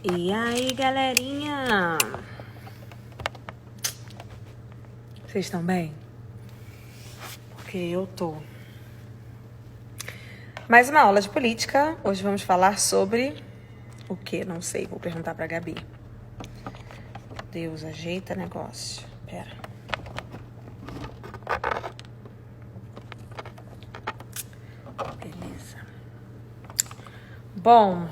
E aí, galerinha? Vocês estão bem? Porque eu tô. Mais uma aula de política. Hoje vamos falar sobre o quê? Não sei, vou perguntar pra Gabi. Deus, ajeita negócio. Pera. Beleza. Bom,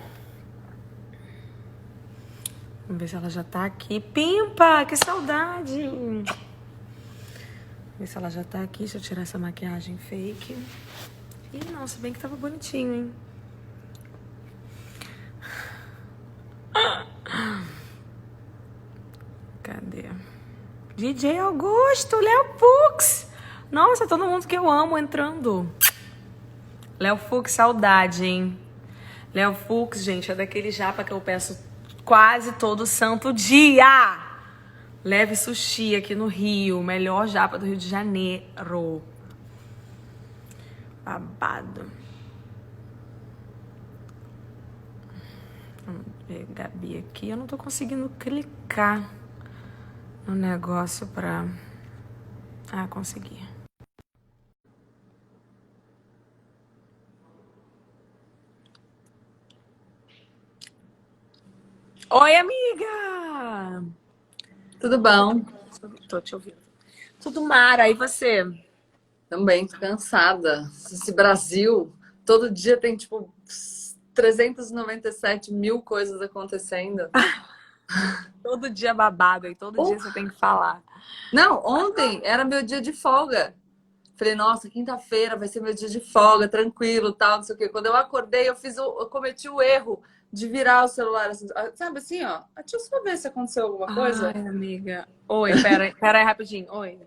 vamos ver se ela já tá aqui. Pimpa, que saudade! Vamos ver se ela já tá aqui. Deixa eu tirar essa maquiagem fake. Ih, nossa, bem que tava bonitinho, hein? Cadê? DJ Augusto, Léo Fux. Nossa, todo mundo que eu amo entrando. Léo Fux, saudade, hein? Léo Fux, gente, é daquele japa que eu peço quase todo santo dia. Leve sushi aqui no Rio, melhor japa do Rio de Janeiro. Babado. Vamos ver, Gabi aqui. Eu não tô conseguindo clicar no negócio pra... Ah, consegui. Oi, amiga! Tudo bom? Tô te ouvindo. Tudo mara, e você? Também, tô cansada. Esse Brasil, todo dia tem tipo 397 mil coisas acontecendo. Todo dia babado e todo dia Oh, você tem que falar. não, ontem era meu dia de folga. Falei, nossa, quinta-feira vai ser meu dia de folga, tranquilo, tal, não sei o quê. Quando eu acordei, eu cometi o erro de virar o celular, assim, sabe assim, ó. Deixa eu só ver se aconteceu alguma coisa. Ai, amiga. Oi, pera aí rapidinho. Oi.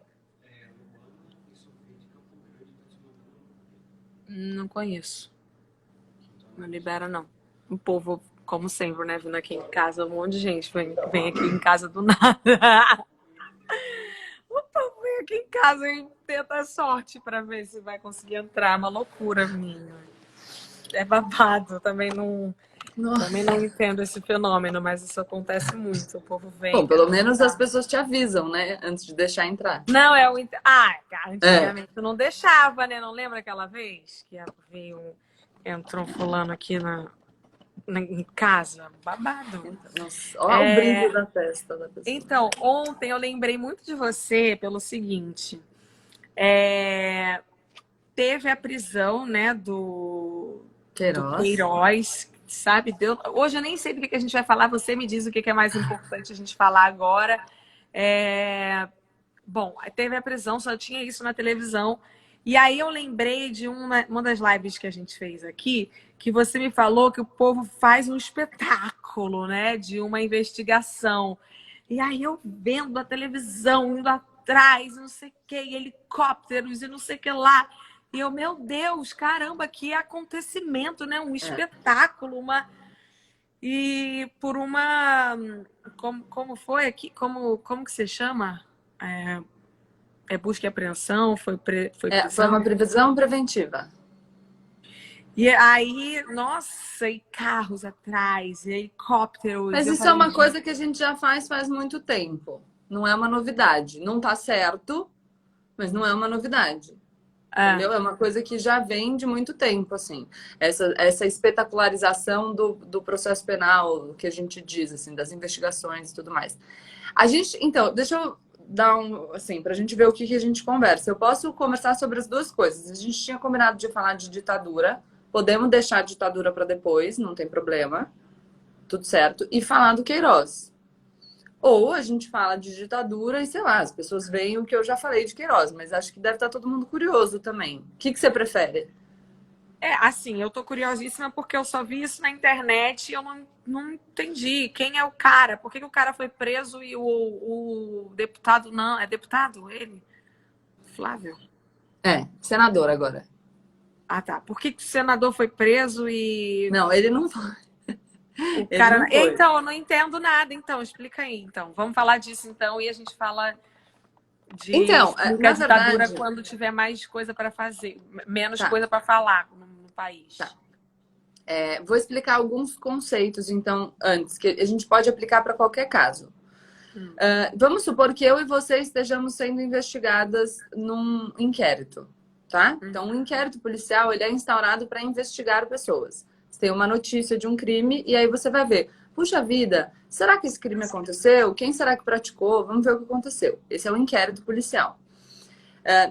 Não conheço. Não libera, não. O povo, como sempre, né? Vindo aqui em casa, um monte de gente vem aqui em casa do nada. O povo vem aqui em casa e tenta a sorte pra ver se vai conseguir entrar. Uma loucura, menina. É babado. Também não entendo esse fenômeno, mas isso acontece muito. O povo vem Bom, pelo tenta menos as entrar. pessoas te avisam, né? Antes de deixar entrar. Não, é o. Ah, É. antigamente não deixava, né? Não lembra aquela vez que veio. Entrou fulano aqui em casa? Babado. Nossa, olha o brilho É, da testa da pessoa. então, ontem eu lembrei muito de você pelo seguinte. É, teve a prisão, né, do Queiroz. Queiroz, sabe? Hoje eu nem sei do que a gente vai falar, você me diz o que é mais importante a gente falar agora. É, bom, teve a prisão, só tinha isso na televisão. E aí eu lembrei de uma das lives que a gente fez aqui, que você me falou que o povo faz um espetáculo, né, de uma investigação. E aí eu vendo a televisão, indo atrás, não sei o que, e helicópteros e não sei o que lá. E eu, meu Deus, caramba, que acontecimento, né? Um É. espetáculo, uma... E por uma... Como foi aqui? Como que se chama? É busca e apreensão? Foi Foi uma prisão? previsão preventiva. E aí, nossa, e carros atrás, e helicópteros. Mas Eu isso é falei, uma gente, coisa que a gente já faz muito tempo. Não é uma novidade. Não tá certo, mas não é uma novidade. ah, Entendeu? É uma coisa que já vem de muito tempo, assim. Essa espetacularização do processo penal, que a gente diz, assim, das investigações e tudo mais. A gente, então, deixa eu dar assim, pra gente ver o que a gente conversa. Eu posso conversar sobre as duas coisas. A gente tinha combinado de falar de ditadura. Podemos deixar a ditadura para depois, não tem problema. Tudo certo. E falar do Queiroz. Ou a gente fala de ditadura e, sei lá, as pessoas veem o que eu já falei de Queiroz, mas acho que deve estar todo mundo curioso também. O que você prefere? assim, eu tô curiosíssima porque eu só vi isso na internet e eu não entendi quem é o cara. Por que o cara foi preso e o deputado não? É deputado ele? Flávio? Senador agora. Ah, tá. Por que o senador foi preso e Não, ele não foi. o Ele cara. não foi. Então, eu não entendo nada. Então, explica aí. Então, vamos falar disso então e a gente fala de Então, explica a na ditadura verdade, quando tiver mais coisa para fazer, menos tá, coisa para falar no país. tá. Vou explicar alguns conceitos, então, antes, que a gente pode aplicar para qualquer caso. Vamos supor que eu e você estejamos sendo investigadas num inquérito, tá? Então, um inquérito policial, ele é instaurado para investigar pessoas. Você tem uma notícia de um crime e aí você vai ver, puxa vida, será que esse crime aconteceu? Quem será que praticou? Vamos ver o que aconteceu. Esse é o inquérito policial.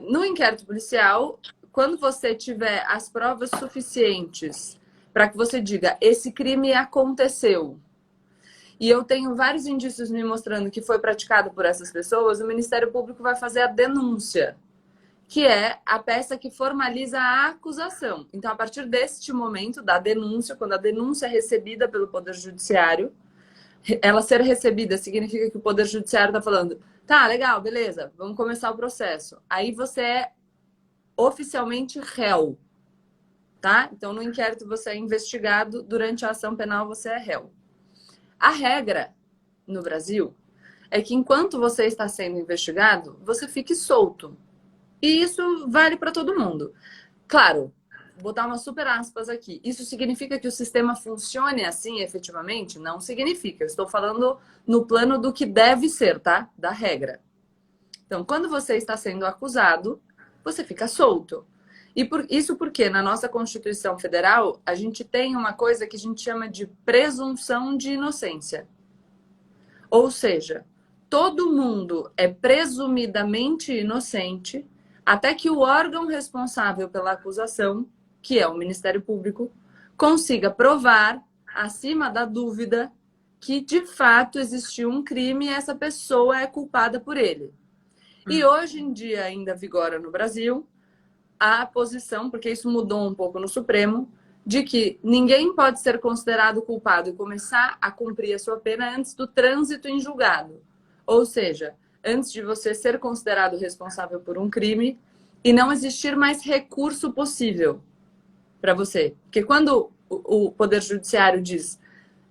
No inquérito policial, quando você tiver as provas suficientes para que você diga, esse crime aconteceu, e eu tenho vários indícios me mostrando que foi praticado por essas pessoas, o Ministério Público vai fazer a denúncia, que é a peça que formaliza a acusação. Então, a partir deste momento da denúncia, quando a denúncia é recebida pelo Poder Judiciário, ela ser recebida significa que o Poder Judiciário está falando, tá, legal, beleza, vamos começar o processo. Aí você é oficialmente réu, tá? Então, no inquérito você é investigado, durante a ação penal você é réu. A regra no Brasil é que enquanto você está sendo investigado, você fique solto. E isso vale para todo mundo. Claro, vou botar umas super aspas aqui. Isso significa que o sistema funcione assim efetivamente? Não significa. Eu estou falando no plano do que deve ser, tá? Da regra. Então, quando você está sendo acusado, você fica solto. E isso porque na nossa Constituição Federal, a gente tem uma coisa que a gente chama de presunção de inocência. Ou seja, todo mundo é presumidamente inocente até que o órgão responsável pela acusação, que é o Ministério Público, consiga provar, acima da dúvida, que de fato existiu um crime e essa pessoa é culpada por ele. E hoje em dia ainda vigora no Brasil a posição, porque isso mudou um pouco no Supremo, de que ninguém pode ser considerado culpado e começar a cumprir a sua pena antes do trânsito em julgado. Ou seja, antes de você ser considerado responsável por um crime e não existir mais recurso possível para você. Porque quando o Poder Judiciário diz,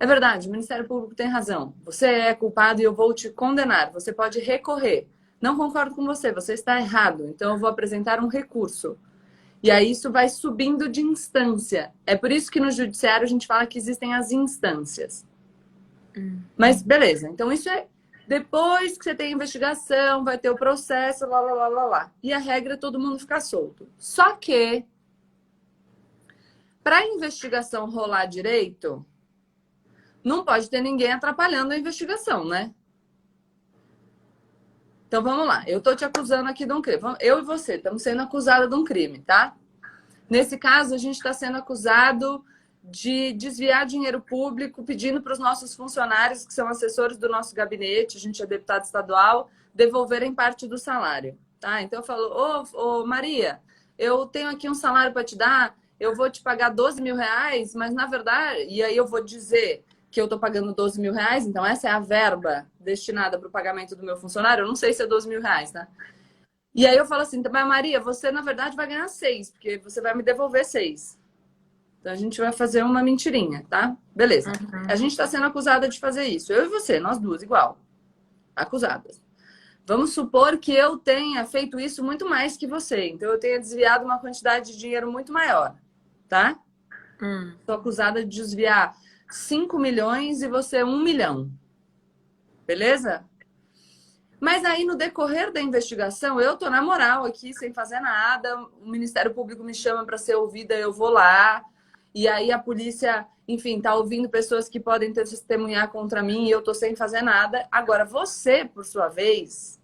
é verdade, o Ministério Público tem razão, você é culpado e eu vou te condenar, você pode recorrer. Não concordo com você, você está errado, então eu vou apresentar um recurso. E aí isso vai subindo de instância. É por isso que no judiciário a gente fala que existem as instâncias. Mas beleza, então isso é depois que você tem a investigação, vai ter o processo, lá, lá, lá, lá, lá. E a regra é todo mundo ficar solto. Só que, para a investigação rolar direito, não pode ter ninguém atrapalhando a investigação, né? Então vamos lá, eu tô te acusando aqui de um crime. Eu e você estamos sendo acusados de um crime, tá? Nesse caso, a gente está sendo acusado de desviar dinheiro público, pedindo para os nossos funcionários, que são assessores do nosso gabinete, a gente é deputado estadual, devolverem parte do salário, tá? Então eu falo, ô Maria, eu tenho aqui um salário para te dar, eu vou te pagar 12 mil reais, mas na verdade, e aí eu vou dizer que eu estou pagando 12 mil reais, então essa é a verba destinada para o pagamento do meu funcionário, eu não sei se é 12 mil reais, tá? E aí eu falo assim, mas Maria, você na verdade vai ganhar 6, porque você vai me devolver 6. Então a gente vai fazer uma mentirinha, tá? Beleza. A gente está sendo acusada de fazer isso. Eu e você, nós duas, igual. Acusadas. Vamos supor que eu tenha feito isso muito mais que você. Então eu tenha desviado uma quantidade de dinheiro muito maior, tá? Estou acusada de desviar 5 milhões e você 1 milhão. Beleza? Mas aí, no decorrer da investigação, eu tô na moral aqui, sem fazer nada. O Ministério Público me chama para ser ouvida, eu vou lá. E aí a polícia, enfim, tá ouvindo pessoas que podem testemunhar contra mim e eu tô sem fazer nada. Agora, você, por sua vez,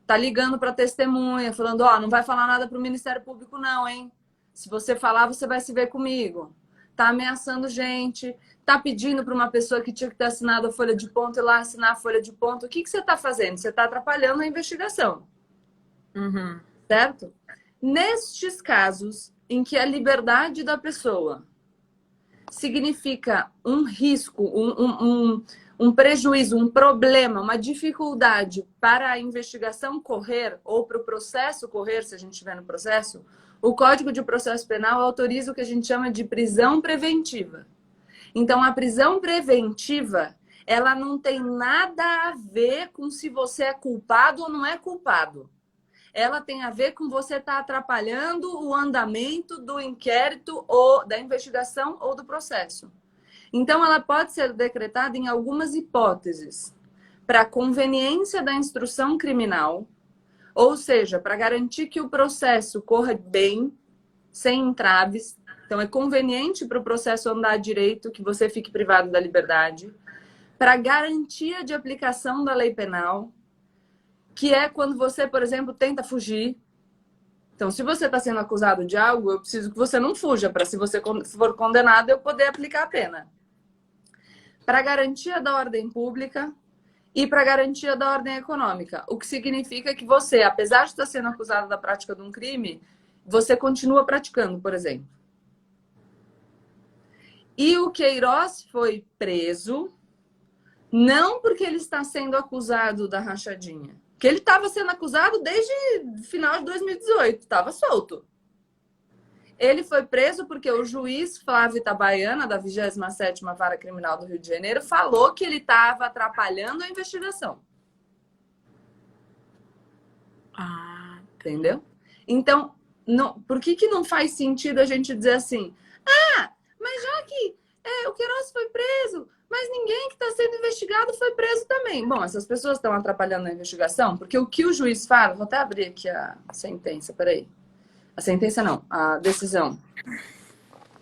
tá ligando para testemunha, falando, ó, não vai falar nada pro Ministério Público não, hein? Se você falar, você vai se ver comigo. Tá ameaçando gente, tá pedindo para uma pessoa que tinha que ter assinado a folha de ponto ir lá assinar a folha de ponto. O que você tá fazendo? Você tá atrapalhando a investigação. Certo? Nestes casos em que a liberdade da pessoa significa um risco, um prejuízo, um problema, uma dificuldade para a investigação correr ou para o processo correr, se a gente estiver no processo, o Código de Processo Penal autoriza o que a gente chama de prisão preventiva. Então, a prisão preventiva, ela não tem nada a ver com se você é culpado ou não é culpado. ela tem a ver com você estar atrapalhando o andamento do inquérito ou da investigação ou do processo. Então, ela pode ser decretada em algumas hipóteses. Para conveniência da instrução criminal, ou seja, para garantir que o processo corra bem, sem entraves. Então, é conveniente para o processo andar direito, que você fique privado da liberdade. Para garantia de aplicação da lei penal, que é quando você, por exemplo, tenta fugir. Então, se você está sendo acusado de algo, eu preciso que você não fuja, para se você for condenado, eu poder aplicar a pena. Para garantia da ordem pública e para garantia da ordem econômica. O que significa que você, apesar de estar sendo acusado da prática de um crime, você continua praticando, por exemplo. E o Queiroz foi preso não porque ele está sendo acusado da rachadinha. Porque ele estava sendo acusado desde o final de 2018, estava solto. Ele foi preso porque o juiz Flávio Itabaiana, da 27ª Vara Criminal do Rio de Janeiro, falou que ele estava atrapalhando a investigação. Entendeu? Então, não, por que não faz sentido a gente dizer assim, mas já que o Queiroz foi preso, mas ninguém que está sendo investigado foi preso também. Bom, essas pessoas estão atrapalhando a investigação, porque o que o juiz fala... Vou até abrir aqui a sentença, peraí. A sentença não, a decisão.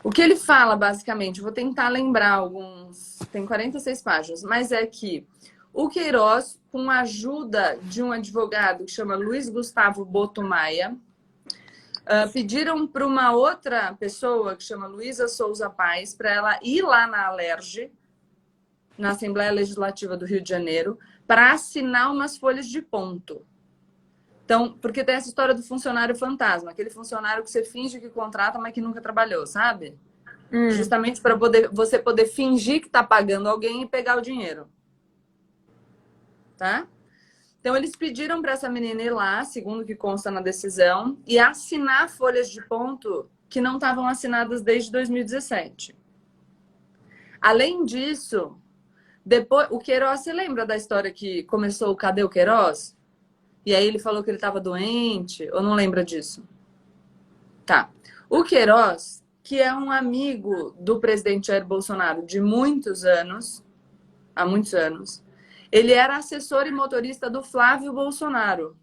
O que ele fala, basicamente, vou tentar lembrar alguns... Tem 46 páginas, mas é que o Queiroz, com a ajuda de um advogado que chama Luiz Gustavo Boto Maia, pediram para uma outra pessoa que chama Luísa Souza Paes para ela ir lá na Alerj, na Assembleia Legislativa do Rio de Janeiro, para assinar umas folhas de ponto. Então, porque tem essa história do funcionário fantasma, aquele funcionário que você finge que contrata, mas que nunca trabalhou, sabe? Justamente para você poder fingir que está pagando alguém e pegar o dinheiro. Tá? Então, eles pediram para essa menina ir lá, segundo o que consta na decisão, e assinar folhas de ponto que não estavam assinadas desde 2017. Além disso, depois, o Queiroz, você lembra da história que começou o Cadê o Queiroz? E aí ele falou que ele estava doente, ou não lembra disso? Tá. O Queiroz, que é um amigo do presidente Jair Bolsonaro de muitos anos, há muitos anos, ele era assessor e motorista do Flávio Bolsonaro,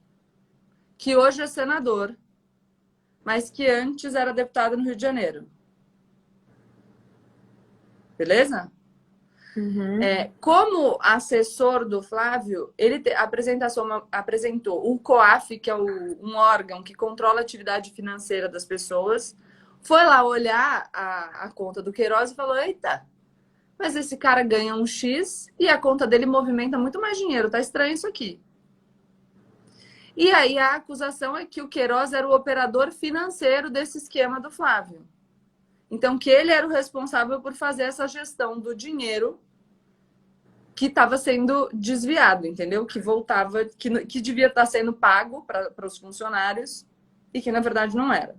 que hoje é senador, mas que antes era deputado no Rio de Janeiro. Beleza? Como assessor do Flávio, ele apresentou o COAF, que é um órgão que controla a atividade financeira das pessoas, foi lá olhar a conta do Queiroz e falou, eita, mas esse cara ganha um X e a conta dele movimenta muito mais dinheiro, tá estranho isso aqui. E aí a acusação é que o Queiroz era o operador financeiro desse esquema do Flávio. Então, que ele era o responsável por fazer essa gestão do dinheiro que estava sendo desviado, entendeu? Que voltava, que devia estar sendo pago para os funcionários e que, na verdade, não era.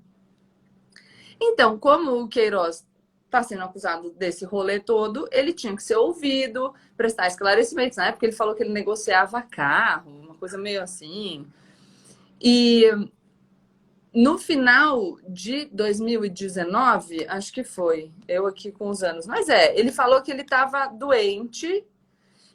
Então, como o Queiroz está sendo acusado desse rolê todo, ele tinha que ser ouvido, prestar esclarecimentos. Na época, ele falou que ele negociava carro, uma coisa meio assim. E no final de 2019, acho que foi, eu aqui com os anos, mas ele falou que ele estava doente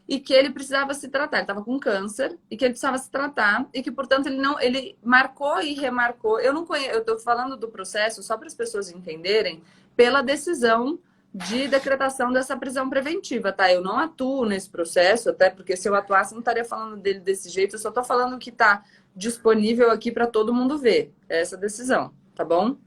e que ele precisava se tratar, ele estava com câncer e que ele precisava se tratar e que, portanto, ele marcou e remarcou. Eu não conheço, eu estou falando do processo só para as pessoas entenderem, pela decisão de decretação dessa prisão preventiva, tá? Eu não atuo nesse processo, até porque se eu atuasse, não estaria falando dele desse jeito, eu só estou falando que está disponível aqui para todo mundo ver essa decisão, tá bom?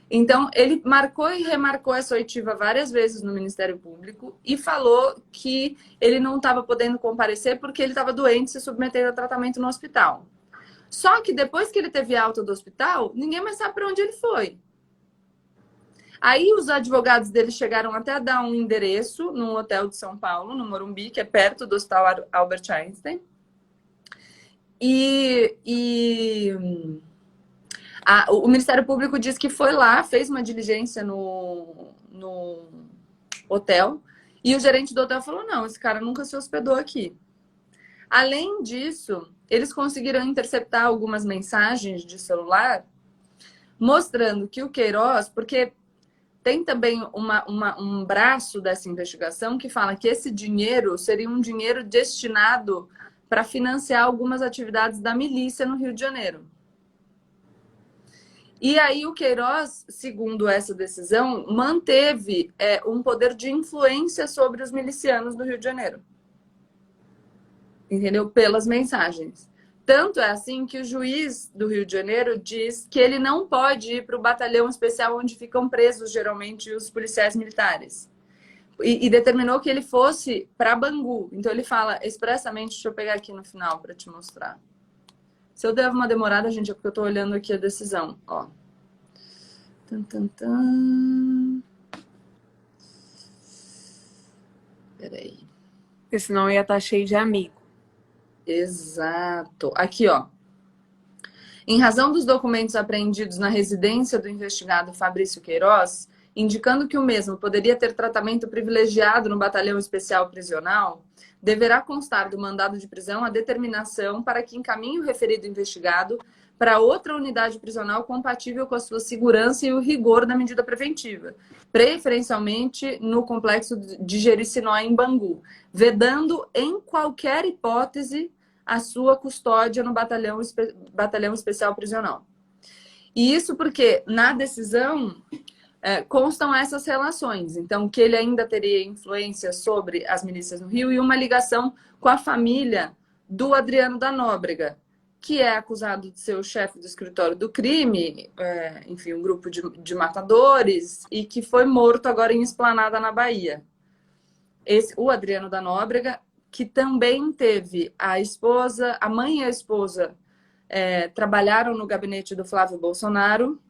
Então, ele marcou e remarcou essa oitiva várias vezes no Ministério Público e falou que ele não estava podendo comparecer porque ele estava doente, se submetendo a tratamento no hospital. Só que depois que ele teve alta do hospital, ninguém mais sabe para onde ele foi. Aí os advogados dele chegaram até a dar um endereço num hotel de São Paulo, no Morumbi, que é perto do Hospital Albert Einstein. O Ministério Público diz que foi lá, fez uma diligência no hotel, e o gerente do hotel falou, não, esse cara nunca se hospedou aqui. Além disso, eles conseguiram interceptar algumas mensagens de celular mostrando que o Queiroz, porque tem também um braço dessa investigação que fala que esse dinheiro seria um dinheiro destinado para financiar algumas atividades da milícia no Rio de Janeiro. E aí o Queiroz, segundo essa decisão, manteve um poder de influência sobre os milicianos do Rio de Janeiro. Entendeu? Pelas mensagens. Tanto é assim que o juiz do Rio de Janeiro diz que ele não pode ir para o batalhão especial onde ficam presos, geralmente, os policiais militares. E determinou que ele fosse para Bangu. Então ele fala expressamente, deixa eu pegar aqui no final para te mostrar. Se eu der uma demorada, gente, é porque eu estou olhando aqui a decisão. Ó. Tan, tan, tan. Peraí. Porque senão ia estar cheio de amigo. Exato. Aqui, ó. Em razão dos documentos apreendidos na residência do investigado Fabrício Queiroz, indicando que o mesmo poderia ter tratamento privilegiado no batalhão especial prisional, deverá constar do mandado de prisão a determinação para que encaminhe o referido investigado para outra unidade prisional compatível com a sua segurança e o rigor da medida preventiva, preferencialmente no complexo de Jericinó, em Bangu, vedando em qualquer hipótese a sua custódia no batalhão especial prisional. E isso porque na decisão constam essas relações. Então, que ele ainda teria influência sobre as milícias no Rio e uma ligação com a família do Adriano da Nóbrega, que é acusado de ser o chefe do escritório do crime, enfim, um grupo de matadores, e que foi morto agora em Esplanada, na Bahia. O Adriano da Nóbrega, que também teve a esposa, a mãe e a esposa trabalharam no gabinete do Flávio Bolsonaro,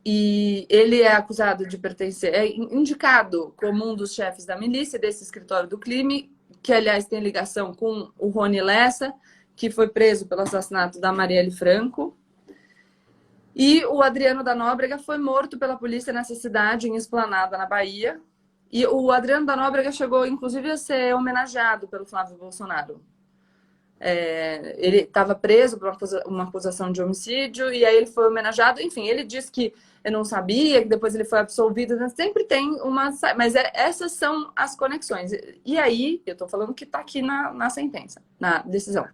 e ele é acusado de pertencer, indicado como um dos chefes da milícia desse escritório do crime, que aliás tem ligação com o Rony Lessa, que foi preso pelo assassinato da Marielle Franco. E o Adriano da Nóbrega foi morto pela polícia nessa cidade, em Esplanada, na Bahia. E o Adriano da Nóbrega chegou, inclusive, a ser homenageado pelo Flávio Bolsonaro. Ele estava preso por uma acusação de homicídio, e aí ele foi homenageado. Enfim, ele disse que eu não sabia, que depois ele foi absolvido. Sempre tem uma... Mas essas são as conexões. E aí, eu estou falando que está aqui na sentença, na decisão.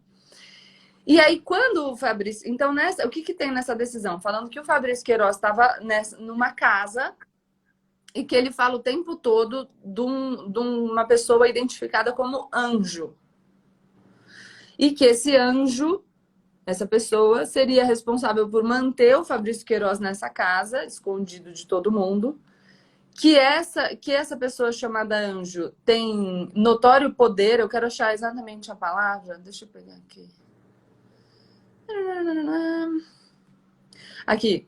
E aí, quando o Fabrício... Então, o que tem nessa decisão? Falando que o Fabrício Queiroz estava numa casa e que ele fala o tempo todo de uma pessoa identificada como anjo. E que esse anjo, essa pessoa, seria responsável por manter o Fabrício Queiroz nessa casa, escondido de todo mundo. Que essa pessoa chamada anjo tem notório poder. Eu quero achar exatamente a palavra. Deixa eu pegar aqui. Aqui.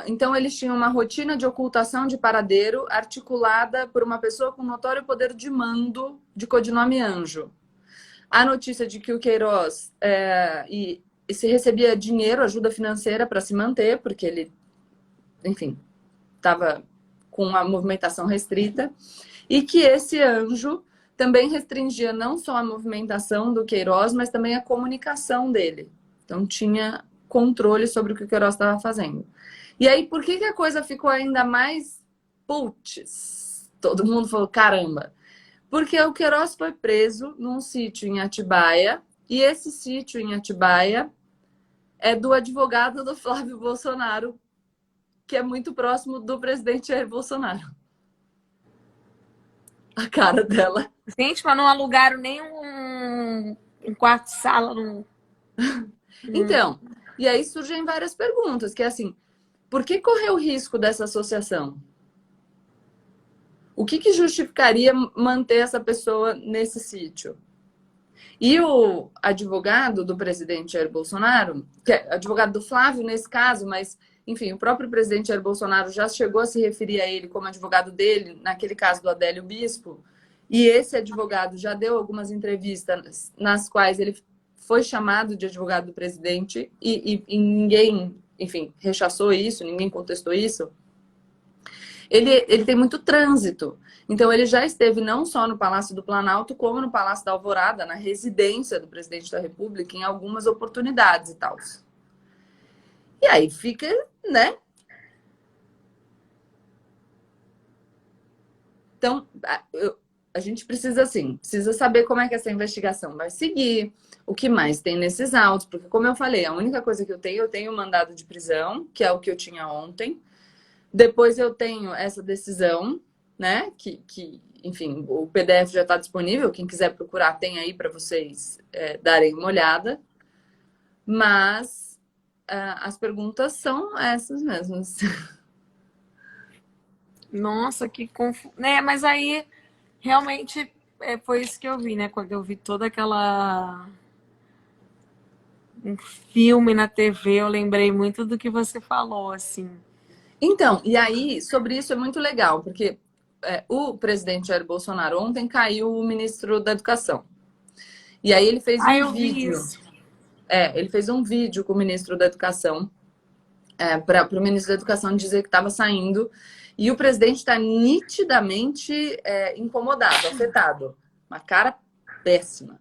Então, eles tinham uma rotina de ocultação de paradeiro articulada por uma pessoa com notório poder de mando, de codinome Anjo. A notícia de que o Queiroz e se recebia dinheiro, ajuda financeira para se manter, porque ele, enfim, estava com uma movimentação restrita, e que esse anjo também restringia não só a movimentação do Queiroz, mas também a comunicação dele. Então, tinha controle sobre o que o Queiroz estava fazendo. E aí, por que a coisa ficou ainda mais putz? Todo mundo falou, caramba. Porque o Queiroz foi preso num sítio em Atibaia, e esse sítio em Atibaia é do advogado do Flávio Bolsonaro, que é muito próximo do presidente Jair Bolsonaro. A cara dela. Gente, mas não alugaram nem um quarto-sala. Então, e aí surgem várias perguntas, que é assim, por que correr o risco dessa associação? O que justificaria manter essa pessoa nesse sítio? E o advogado do presidente Jair Bolsonaro, que é advogado do Flávio nesse caso, mas, enfim, o próprio presidente Jair Bolsonaro já chegou a se referir a ele como advogado dele, naquele caso do Adélio Bispo, e esse advogado já deu algumas entrevistas nas quais ele foi chamado de advogado do presidente e ninguém, enfim, rechaçou isso, ninguém contestou isso. Ele tem muito trânsito. Então, ele já esteve não só no Palácio do Planalto, como no Palácio da Alvorada, na residência do presidente da República, em algumas oportunidades e tal. E aí fica, né? Então, a gente precisa, assim, precisa saber como é que essa investigação vai seguir, o que mais tem nesses autos, porque, como eu falei, a única coisa que eu tenho o mandado de prisão, que é o que eu tinha ontem. Depois eu tenho essa decisão, né? Enfim, o PDF já está disponível. Quem quiser procurar, tem aí para vocês darem uma olhada. Mas as perguntas são essas mesmas. Nossa, que confuso. Né, mas aí realmente foi isso que eu vi, né? Quando eu vi toda aquela um filme na TV, eu lembrei muito do que você falou, assim. Então, e aí, sobre isso é muito legal, porque o presidente Jair Bolsonaro ontem caiu o ministro da Educação. E aí ele fez Ah, um eu vi vídeo. isso. Ele fez um vídeo com o ministro da Educação, para o ministro da Educação dizer que estava saindo. E o presidente está nitidamente incomodado, afetado. Uma cara péssima.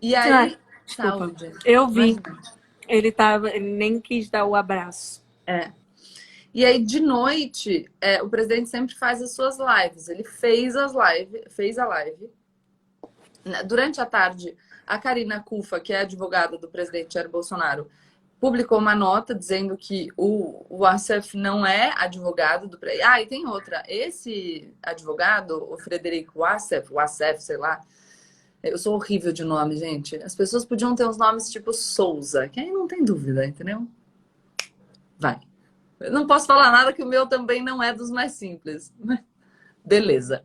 E Ai, aí, desculpa. saúde. Eu vi. Imagina. Ele nem quis dar o abraço. E aí, de noite, o presidente sempre faz as suas lives. Ele fez a live. Durante a tarde, a Karina Cufa, que é advogada do presidente Jair Bolsonaro, publicou uma nota dizendo que o Assef não é advogado do... Ah, e tem outra. Esse advogado, o Frederico Assef, sei lá, eu sou horrível de nome, gente. As pessoas podiam ter uns nomes tipo Souza, que aí não tem dúvida, entendeu? Vai. Eu não posso falar nada que o meu também não é dos mais simples. Beleza.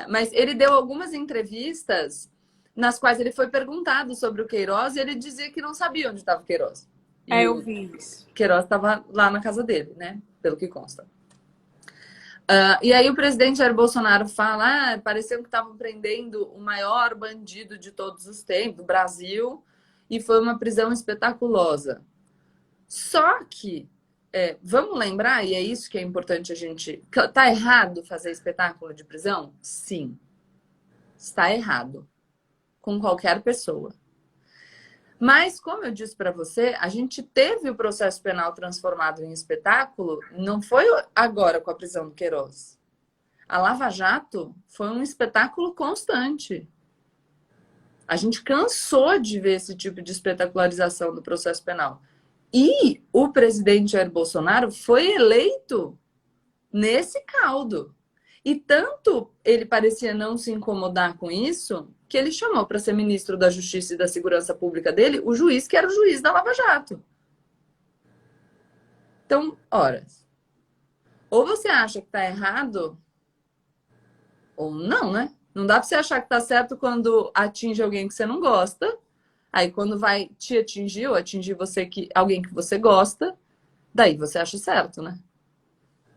Mas ele deu algumas entrevistas nas quais ele foi perguntado sobre o Queiroz e ele dizia que não sabia onde estava o Queiroz. E Eu o vi isso. Queiroz estava lá na casa dele, né? Pelo que consta. E aí o presidente Jair Bolsonaro fala, pareceu que estavam prendendo o maior bandido de todos os tempos, do Brasil, e foi uma prisão espetaculosa. Só que, vamos lembrar, e é isso que é importante a gente... Tá errado fazer espetáculo de prisão? Sim. Está errado. Com qualquer pessoa. Mas, como eu disse para você, a gente teve o processo penal transformado em espetáculo, não foi agora com a prisão do Queiroz. A Lava Jato foi um espetáculo constante. A gente cansou de ver esse tipo de espetacularização do processo penal. E o presidente Jair Bolsonaro foi eleito nesse caldo. E tanto ele parecia não se incomodar com isso, que ele chamou para ser ministro da Justiça e da Segurança Pública dele o juiz que era o juiz da Lava Jato. Então, ora, ou você acha que está errado, ou não, né? Não dá para você achar que está certo quando atinge alguém que você não gosta. Aí, quando vai te atingir ou atingir alguém que você gosta, daí você acha certo, né?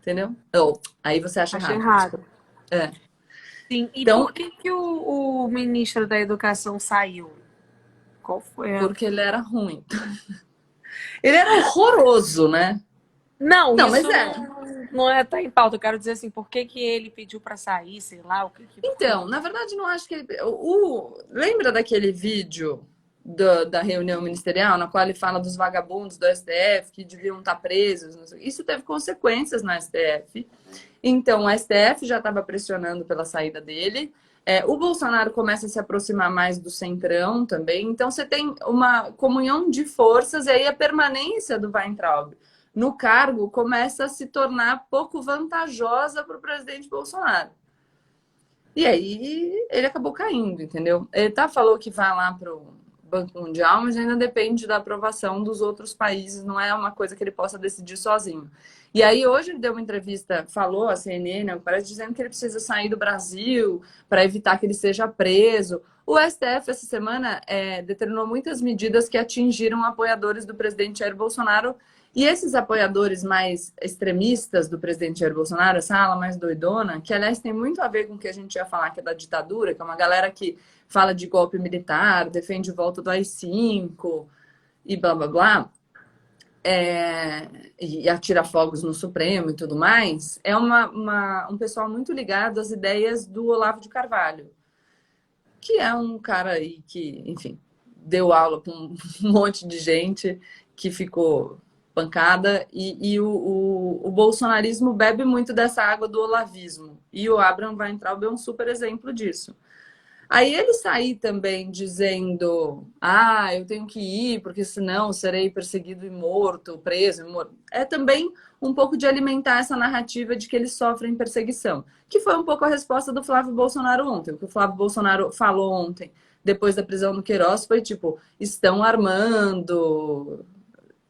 Entendeu? Ou aí você acha Achei errado. errado. Sim. E Então, por que o ministro da Educação saiu? Qual foi a... porque ele era ruim. Ele era horroroso, né? Não, Não, mas isso não é tá em pauta. Eu quero dizer assim, por que ele pediu para sair, sei lá, o que Então, na verdade, não acho que ele... Lembra daquele vídeo da reunião ministerial, na qual ele fala dos vagabundos do STF que deviam estar presos? Isso teve consequências no STF. Então, o STF já estava pressionando pela saída dele. O Bolsonaro começa a se aproximar mais do centrão também. Então, você tem uma comunhão de forças e aí a permanência do Weintraub no cargo começa a se tornar pouco vantajosa para o presidente Bolsonaro. E aí ele acabou caindo, entendeu? Ele falou que vai lá para o Banco Mundial, mas ainda depende da aprovação dos outros países, não é uma coisa que ele possa decidir sozinho. E aí hoje ele deu uma entrevista, falou à CNN, parece dizendo que ele precisa sair do Brasil para evitar que ele seja preso. O STF essa semana determinou muitas medidas que atingiram apoiadores do presidente Jair Bolsonaro. E esses apoiadores mais extremistas do presidente Jair Bolsonaro, essa ala mais doidona, que aliás tem muito a ver com o que a gente ia falar, que é da ditadura, que é uma galera que fala de golpe militar, defende volta do AI-5 e blá blá blá. e atira fogos no Supremo e tudo mais, é um pessoal muito ligado às ideias do Olavo de Carvalho, que é um cara aí que, enfim, deu aula para um monte de gente que ficou pancada, e o bolsonarismo bebe muito dessa água do olavismo. E o Abraham Weintraub é um super exemplo disso. Aí ele sair também dizendo: ah, eu tenho que ir, porque senão serei perseguido e morto, preso e morto. É também um pouco de alimentar essa narrativa de que eles sofrem perseguição, que foi um pouco a resposta do Flávio Bolsonaro ontem. O que o Flávio Bolsonaro falou ontem, depois da prisão do Queiroz, foi tipo: estão armando,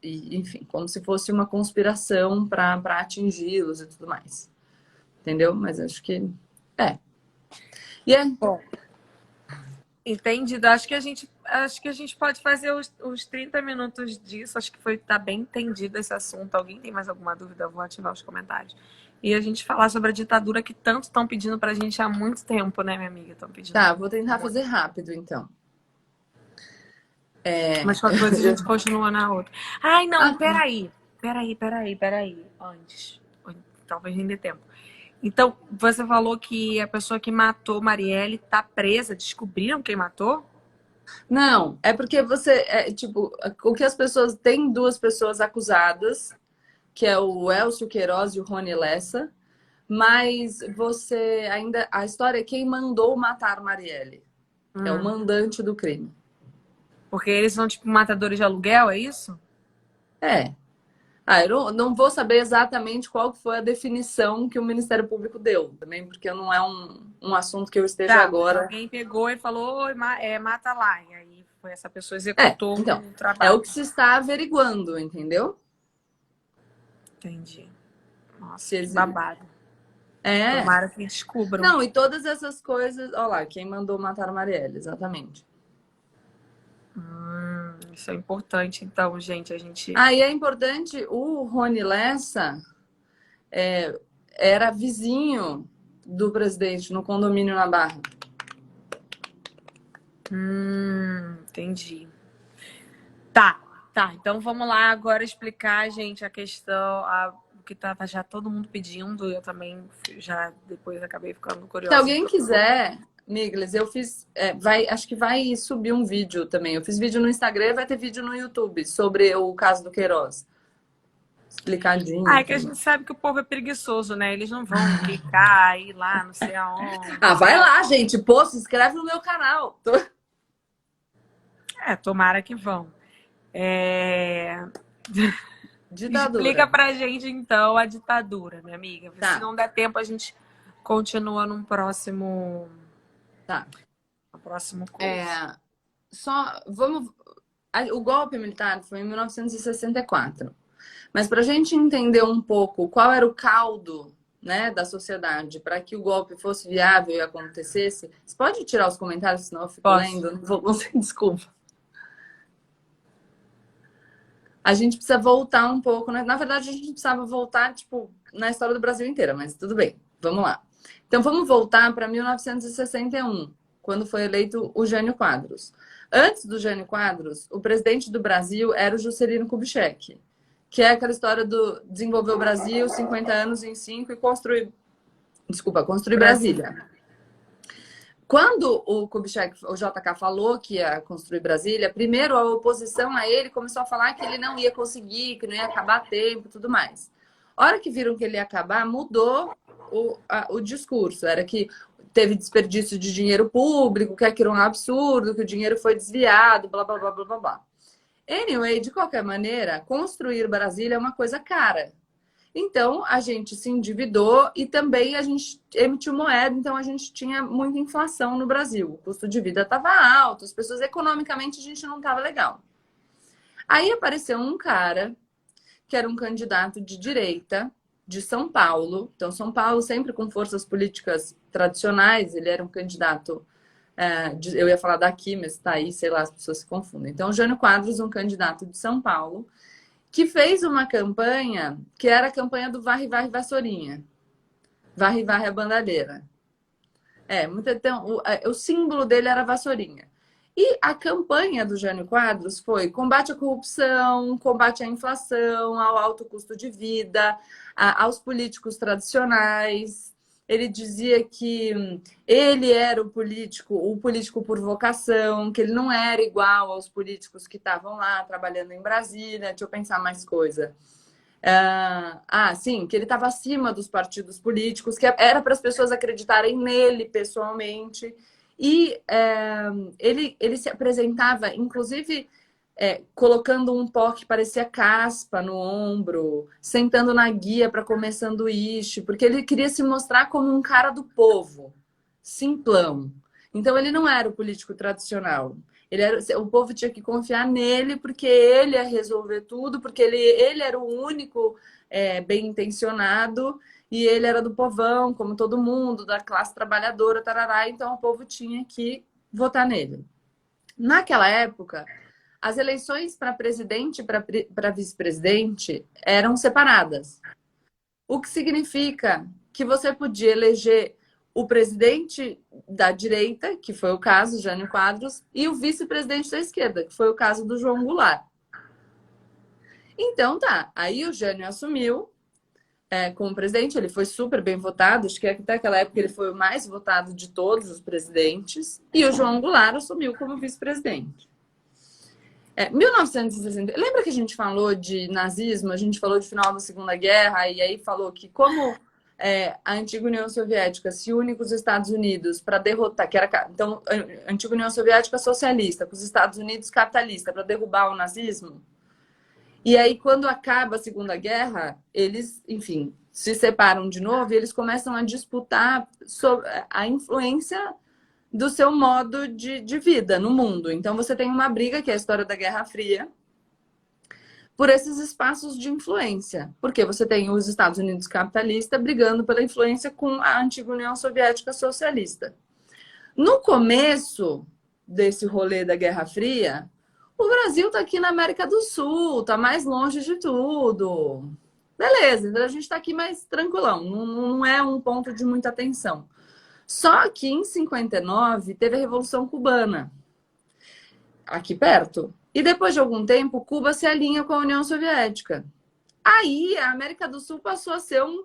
e, enfim, como se fosse uma conspiração para atingi-los e tudo mais. Entendeu? Mas acho que é. E é. Bom, entendido. Acho que a gente pode fazer os 30 minutos disso. Acho que tá bem entendido esse assunto. Alguém tem mais alguma dúvida? Eu vou ativar os comentários. E a gente falar sobre a ditadura que tanto estão pedindo pra gente há muito tempo, né, minha amiga? Estão pedindo. Tá, vou tentar fazer rápido, então. Mas qualquer coisa a gente continua na outra. Ai, não, Ah, peraí. Antes. Talvez nem dê tempo. Então, você falou que a pessoa que matou Marielle tá presa. Descobriram quem matou? não, é porque você, tipo, o que as pessoas, tem duas pessoas acusadas, que é o Elcio Queiroz e o Rony Lessa, mas você ainda, a história é quem mandou matar Marielle, é o mandante do crime. Porque eles são tipo matadores de aluguel, é isso? É. Eu não vou saber exatamente qual foi a definição que o Ministério Público deu, também porque não é um assunto que eu esteja agora. Alguém pegou e falou, "Oi, mata lá." E aí foi essa pessoa executou Então, o é o trabalho. que se está averiguando, entendeu? Entendi. Nossa, Se que exi- babado. É. Tomara que descubram. Não, e todas essas coisas. Olha lá, quem mandou matar Marielle, exatamente. Isso é importante, então, gente. A gente. E é importante, o Rony Lessa era vizinho do presidente no condomínio na Barra. Entendi. Tá. Então vamos lá agora explicar, gente, a questão, o que tá já todo mundo pedindo. Eu também já depois acabei ficando Se curiosa. alguém quiser, Miglis, eu fiz. Acho que vai subir um vídeo também. Eu fiz vídeo no Instagram e vai ter vídeo no YouTube sobre o caso do Queiroz. Explicadinho É e que a tudo gente mais. sabe que o povo é preguiço, né? Eles não vão clicar, ir lá, não sei aonde. Vai lá, gente. Pô, se inscreve no meu canal. Tomara que vão. Explica Ditadura. pra gente, então, a ditadura, minha amiga. Se Tá, não der tempo, a gente continua num próximo. tá. No próximo É, curso. só vamos. O golpe militar foi em 1964. Mas para a gente entender um pouco qual era o caldo, né, da sociedade para que o golpe fosse viável e acontecesse, você pode tirar os comentários, senão eu fico Posso? lendo? Não vou conseguir, desculpa. A gente precisa voltar um pouco, né? Na verdade, a gente precisava voltar, tipo, na história do Brasil inteira, mas tudo bem, vamos lá. Então, vamos voltar para 1961, quando foi eleito o Jânio Quadros. Antes do Jânio Quadros, o presidente do Brasil era o Juscelino Kubitschek, que é aquela história do desenvolver o Brasil 50 anos em 5 e construir Brasília. Quando o Kubitschek, o JK falou que ia construir Brasília, primeiro a oposição a ele começou a falar que ele não ia conseguir, que não ia acabar a tempo e tudo mais. A hora que viram que ele ia acabar, mudou o discurso. Era que teve desperdício de dinheiro público, que aquilo era um absurdo, que o dinheiro foi desviado, blá, blá, blá, blá, blá, blá. Anyway, de qualquer maneira, construir Brasília é uma coisa cara. Então, a gente se endividou e também a gente emitiu moeda, então a gente tinha muita inflação no Brasil. O custo de vida estava alto, as pessoas economicamente a gente não estava legal. Aí apareceu um cara que era um candidato de direita de São Paulo. Então, São Paulo sempre com forças políticas tradicionais, ele era um candidato, eu ia falar daqui, mas está aí, sei lá, as pessoas se confundem. Então, Jânio Quadros, um candidato de São Paulo, que fez uma campanha que era a campanha do Varre, Varre, Vassourinha. Varre, Varre a Bandadeira. Então, o símbolo dele era a vassourinha. E a campanha do Jânio Quadros foi combate à corrupção, combate à inflação, ao alto custo de vida, aos políticos tradicionais. Ele dizia que ele era o político por vocação, que ele não era igual aos políticos que estavam lá trabalhando em Brasília. Deixa eu pensar mais coisa. Sim, que ele estava acima dos partidos políticos, que era para as pessoas acreditarem nele pessoalmente. E ele se apresentava, inclusive, colocando um pó que parecia caspa no ombro, sentando na guia para comer sanduíche, porque ele queria se mostrar como um cara do povo, simplão. Então, ele não era o político tradicional. O povo tinha que confiar nele, porque ele ia resolver tudo, porque ele era o único bem intencionado, e ele era do povão, como todo mundo, da classe trabalhadora, tarará, então o povo tinha que votar nele. Naquela época, as eleições para presidente e para vice-presidente eram separadas. O que significa que você podia eleger o presidente da direita, que foi o caso do Jânio Quadros, e o vice-presidente da esquerda, que foi o caso do João Goulart. Então tá, aí o Jânio assumiu como presidente, ele foi super bem votado, acho que até aquela época ele foi o mais votado de todos os presidentes, e o João Goulart assumiu como vice-presidente. 1960, lembra que a gente falou de nazismo, a gente falou de final da Segunda Guerra, e aí falou que como a antiga União Soviética se une com os Estados Unidos para derrotar, então, a antiga União Soviética socialista, com os Estados Unidos capitalista, para derrubar o nazismo. E aí, quando acaba a Segunda Guerra, eles, enfim, se separam de novo e eles começam a disputar sobre a influência do seu modo de vida no mundo. Então, você tem uma briga, que é a história da Guerra Fria, por esses espaços de influência. Porque você tem os Estados Unidos capitalistas brigando pela influência com a antiga União Soviética socialista. No começo desse rolê da Guerra Fria, o Brasil está aqui na América do Sul, está mais longe de tudo. Beleza, então a gente está aqui mais tranquilão, não é um ponto de muita atenção. Só que em 59 teve a Revolução Cubana, aqui perto. E depois de algum tempo, Cuba se alinha com a União Soviética. Aí a América do Sul passou a ser um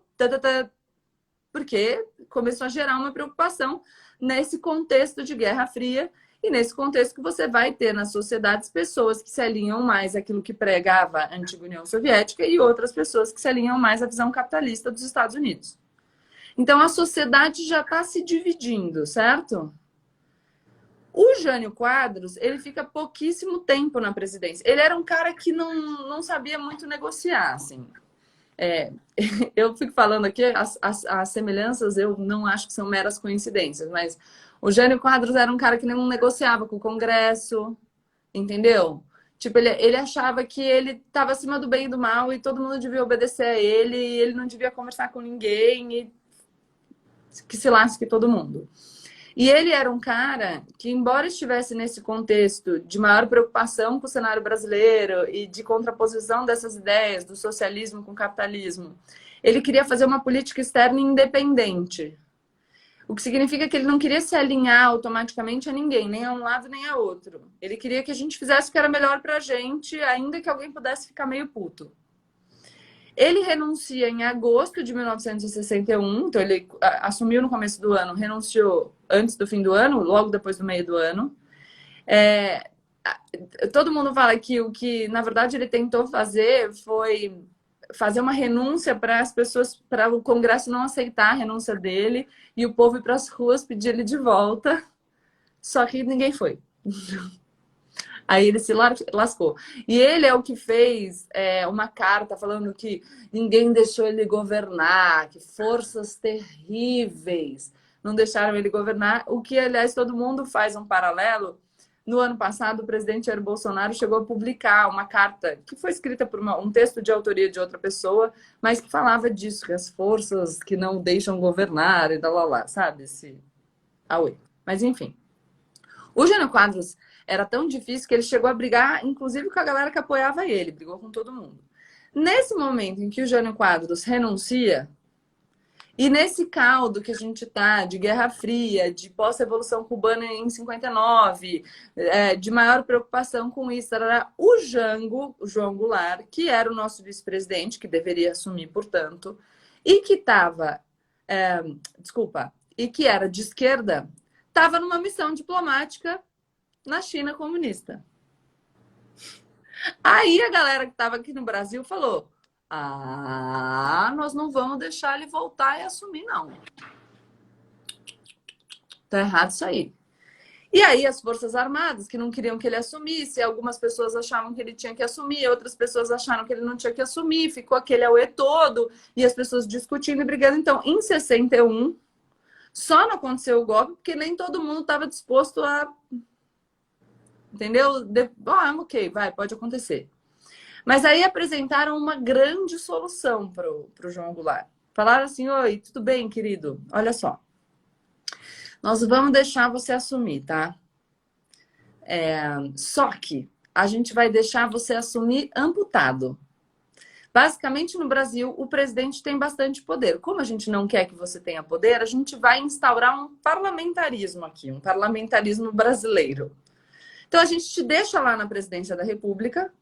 porque começou a gerar uma preocupação nesse contexto de Guerra Fria. E nesse contexto que você vai ter nas sociedades pessoas que se alinham mais àquilo que pregava a antiga União Soviética e outras pessoas que se alinham mais à visão capitalista dos Estados Unidos. Então, a sociedade já está se dividindo, certo? O Jânio Quadros, ele fica pouquíssimo tempo na presidência. Ele era um cara que não sabia muito negociar, assim. Eu fico falando aqui, as semelhanças eu não acho que são meras coincidências, mas o Jânio Quadros era um cara que não negociava com o Congresso, entendeu? Tipo, ele achava que ele estava acima do bem e do mal e todo mundo devia obedecer a ele e ele não devia conversar com ninguém e que se lasque todo mundo. E ele era um cara que, embora estivesse nesse contexto de maior preocupação com o cenário brasileiro e de contraposição dessas ideias do socialismo com o capitalismo, ele queria fazer uma política externa independente. O que significa que ele não queria se alinhar automaticamente a ninguém, nem a um lado nem a outro. Ele queria que a gente fizesse o que era melhor pra gente, ainda que alguém pudesse ficar meio puto. Ele renuncia em agosto de 1961, então ele assumiu no começo do ano, renunciou antes do fim do ano, logo depois do meio do ano. Todo mundo fala que o que, na verdade, ele tentou fazer foi fazer uma renúncia para as pessoas, para o Congresso não aceitar a renúncia dele e o povo ir para as ruas pedir ele de volta. Só que ninguém foi. Aí ele se lascou. E ele é o que fez uma carta falando que ninguém deixou ele governar, que forças terríveis não deixaram ele governar. O que, aliás, todo mundo faz um paralelo. No ano passado, o presidente Jair Bolsonaro chegou a publicar uma carta que foi escrita por um texto de autoria de outra pessoa, mas que falava disso, que as forças que não deixam governar e lá, sabe? Mas, enfim. O Jânio Quadros era tão difícil que ele chegou a brigar, inclusive, com a galera que apoiava ele. Brigou com todo mundo. Nesse momento em que o Jânio Quadros renuncia, E nesse caldo que a gente tá, de Guerra Fria, de pós-revolução cubana em 59, de maior preocupação com isso, tarará, o Jango, o João Goulart, que era o nosso vice-presidente, que deveria assumir, portanto, e que estava, desculpa, e que era de esquerda, estava numa missão diplomática na China comunista. Aí a galera que estava aqui no Brasil falou: ah, nós não vamos deixar ele voltar e assumir, não. Tá errado isso aí. E aí as Forças Armadas, que não queriam que ele assumisse, algumas pessoas achavam que ele tinha que assumir, outras pessoas acharam que ele não tinha que assumir, ficou aquele auê todo, e as pessoas discutindo e brigando. Então, em 61, só não aconteceu o golpe porque nem todo mundo estava disposto a... Entendeu? Ok, vai, pode acontecer. Mas aí apresentaram uma grande solução para o João Goulart. Falaram assim: oi, tudo bem, querido? Olha só, nós vamos deixar você assumir, tá? Só que a gente vai deixar você assumir amputado. Basicamente, no Brasil, o presidente tem bastante poder. Como a gente não quer que você tenha poder, a gente vai instaurar um parlamentarismo aqui, um parlamentarismo brasileiro. Então, a gente te deixa lá na presidência da República,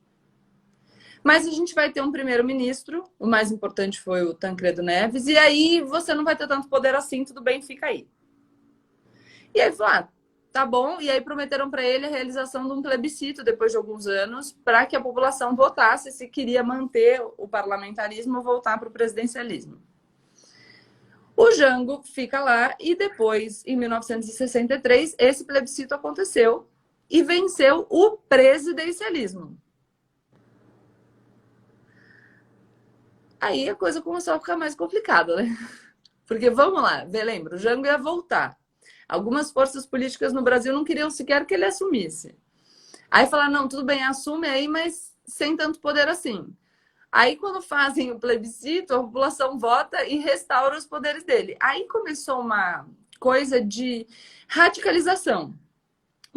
mas a gente vai ter um primeiro-ministro, o mais importante foi o Tancredo Neves, e aí você não vai ter tanto poder assim, tudo bem, fica aí. E aí falou, tá bom, e aí prometeram para ele a realização de um plebiscito depois de alguns anos para que a população votasse se queria manter o parlamentarismo ou voltar para o presidencialismo. O Jango fica lá e depois, em 1963, esse plebiscito aconteceu e venceu o presidencialismo. Aí a coisa começou a ficar mais complicada, né? Porque, vamos lá, lembra, o Jango ia voltar. Algumas forças políticas no Brasil não queriam sequer que ele assumisse. Aí falaram, não, tudo bem, assume aí, mas sem tanto poder assim. Aí, quando fazem o plebiscito, a população vota e restaura os poderes dele. Aí começou uma coisa de radicalização.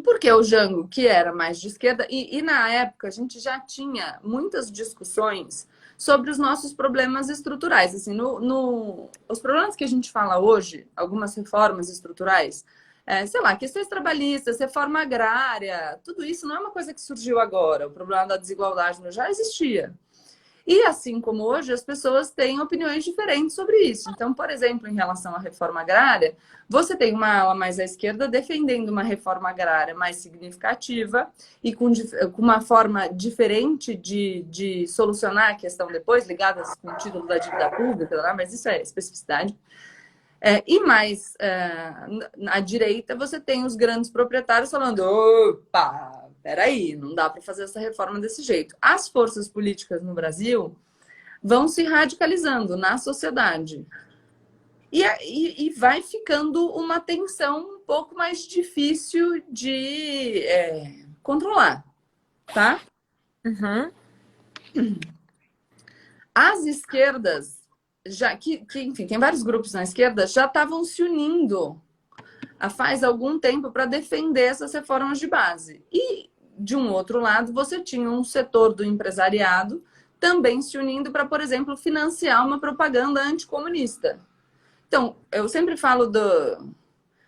Porque o Jango, que era mais de esquerda, e na época a gente já tinha muitas discussões sobre os nossos problemas estruturais. Assim, os problemas que a gente fala hoje, algumas reformas estruturais, sei lá, questões trabalhistas, reforma agrária, tudo isso não é uma coisa que surgiu agora. O problema da desigualdade já existia. E assim como hoje, as pessoas têm opiniões diferentes sobre isso. Então, por exemplo, em relação à reforma agrária, você tem uma ala mais à esquerda defendendo uma reforma agrária mais significativa e com uma forma diferente de solucionar a questão depois, ligada com o título da dívida pública, mas isso é especificidade. E mais à direita, você tem os grandes proprietários falando: opa! Peraí, não dá para fazer essa reforma desse jeito. As forças políticas no Brasil vão se radicalizando na sociedade. E vai ficando uma tensão um pouco mais difícil de controlar, tá? Uhum. As esquerdas, enfim, tem vários grupos na esquerda, já estavam se unindo faz algum tempo para defender essas reformas de base. E de um outro lado, você tinha um setor do empresariado também se unindo para, por exemplo, financiar uma propaganda anticomunista. Então, eu sempre falo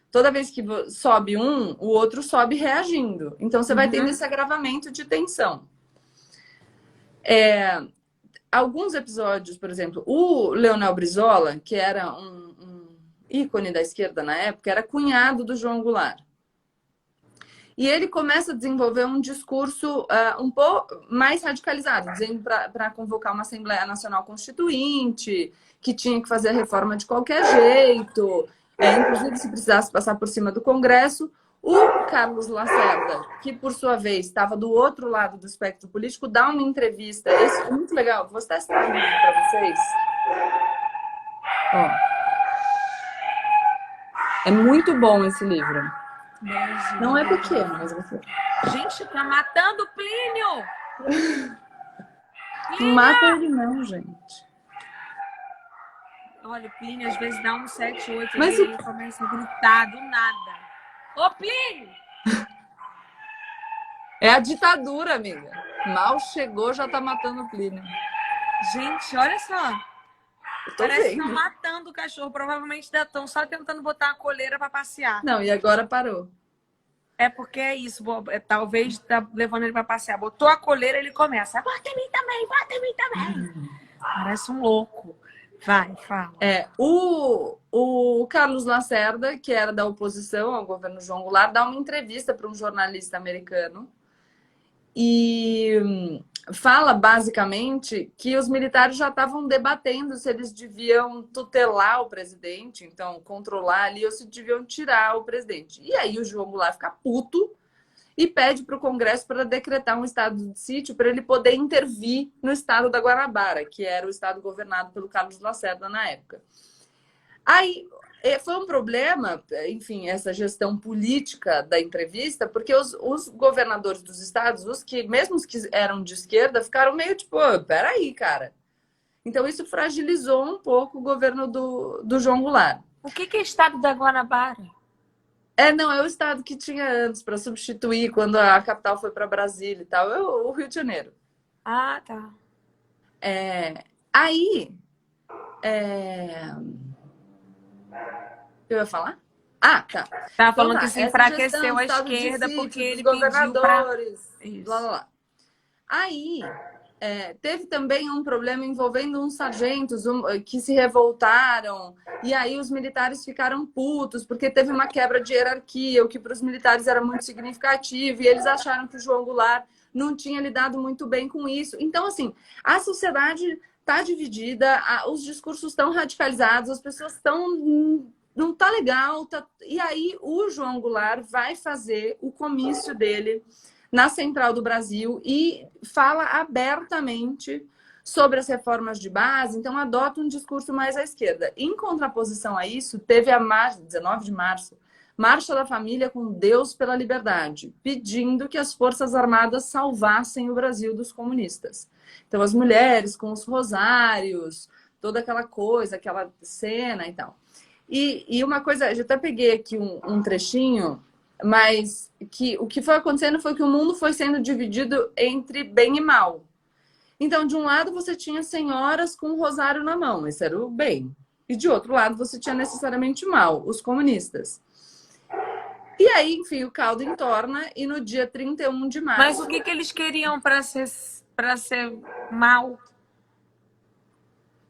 toda vez que sobe um, o outro sobe reagindo. Então, você vai tendo esse agravamento de tensão. Alguns episódios, por exemplo, o Leonel Brizola, que era um ícone da esquerda na época, era cunhado do João Goulart. E ele começa a desenvolver um discurso um pouco mais radicalizado, dizendo para convocar uma Assembleia Nacional Constituinte, que tinha que fazer a reforma de qualquer jeito, inclusive se precisasse passar por cima do Congresso. O Carlos Lacerda, que por sua vez estava do outro lado do espectro político, dá uma entrevista. Esse é muito legal. Vou testar um vídeo para vocês. Ó. É muito bom esse livro. Não é pequeno, mas você... Gente, tá matando o Plínio! Não mata ele não, gente. Olha, o Plínio às vezes dá um 7, 8 Mas e ele começa a gritar do nada. Ô, Plínio! É a ditadura, amiga. Mal chegou, já tá matando o Plínio. Gente, olha só. Eu tô Parece que vendo. estão matando o cachorro. Provavelmente estão só tentando botar a coleira para passear. Não, e agora parou. É porque é isso. Talvez tá levando ele para passear. Botou a coleira, ele começa. Bota em mim também, bota em mim também. Parece um louco. Vai, fala. O Carlos Lacerda, que era da oposição ao governo João Goulart, dá uma entrevista para um jornalista americano e fala basicamente que os militares já estavam debatendo se eles deviam tutelar o presidente, então controlar ali, ou se deviam tirar o presidente. E aí o João Goulart fica puto e pede para o Congresso para decretar um estado de sítio para ele poder intervir no estado da Guanabara, que era o estado governado pelo Carlos Lacerda na época. Aí foi um problema, enfim, essa gestão política da entrevista, porque os governadores dos estados, os que, mesmo os que eram de esquerda, ficaram meio tipo, peraí, cara. Então isso fragilizou um pouco o governo do João Goulart. O que é estado da Guanabara? Não, é o estado que tinha antes para substituir quando a capital foi para Brasília e tal, é o Rio de Janeiro. Ah, tá. Aí, eu ia falar? Ah, tá. Tava Então, falando que se enfraqueceu a estado de esquerda sítio porque dos ele pediu para... governadores, blá, blá, blá. Aí, teve também um problema envolvendo uns sargentos que se revoltaram, e aí os militares ficaram putos, porque teve uma quebra de hierarquia, o que para os militares era muito significativo, e eles acharam que o João Goulart não tinha lidado muito bem com isso. Então, assim, a sociedade está dividida, os discursos estão radicalizados, as pessoas estão... Não tá legal. E aí o João Goulart vai fazer o comício dele na Central do Brasil e fala abertamente sobre as reformas de base, então adota um discurso mais à esquerda. Em contraposição a isso, teve a 19 de março, Marcha da Família com Deus pela Liberdade, pedindo que as Forças Armadas salvassem o Brasil dos comunistas. Então as mulheres com os rosários, toda aquela coisa, aquela cena e tal. E uma coisa, eu até peguei aqui um trechinho, mas que o que foi acontecendo foi que o mundo foi sendo dividido entre bem e mal. Então, de um lado, você tinha senhoras com o rosário na mão, esse era o bem. E de outro lado, você tinha necessariamente o mal, os comunistas. E aí, enfim, o caldo entorna e no dia 31 de março... Mas o que eles queriam para ser mal?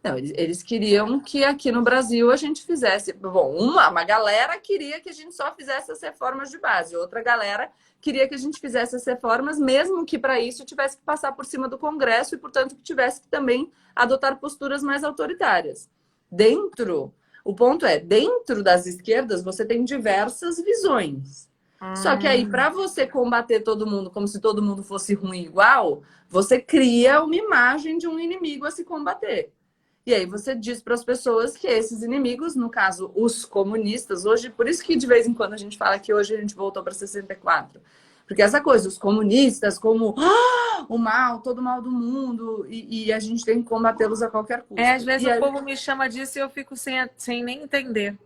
Não, eles queriam que aqui no Brasil a gente fizesse... Bom, uma galera queria que a gente só fizesse as reformas de base. Outra galera queria que a gente fizesse as reformas, mesmo que para isso tivesse que passar por cima do Congresso e, portanto, que tivesse que também adotar posturas mais autoritárias. O ponto é, dentro das esquerdas você tem diversas visões. Só que aí, para você combater todo mundo como se todo mundo fosse ruim igual, você cria uma imagem de um inimigo a se combater. E aí você diz para as pessoas que esses inimigos, no caso, os comunistas, hoje, por isso que de vez em quando a gente fala que hoje a gente voltou para 64. Porque essa coisa, os comunistas como o mal, todo o mal do mundo, e a gente tem que combatê-los a qualquer custo. Às vezes aí... o povo me chama disso e eu fico sem nem entender.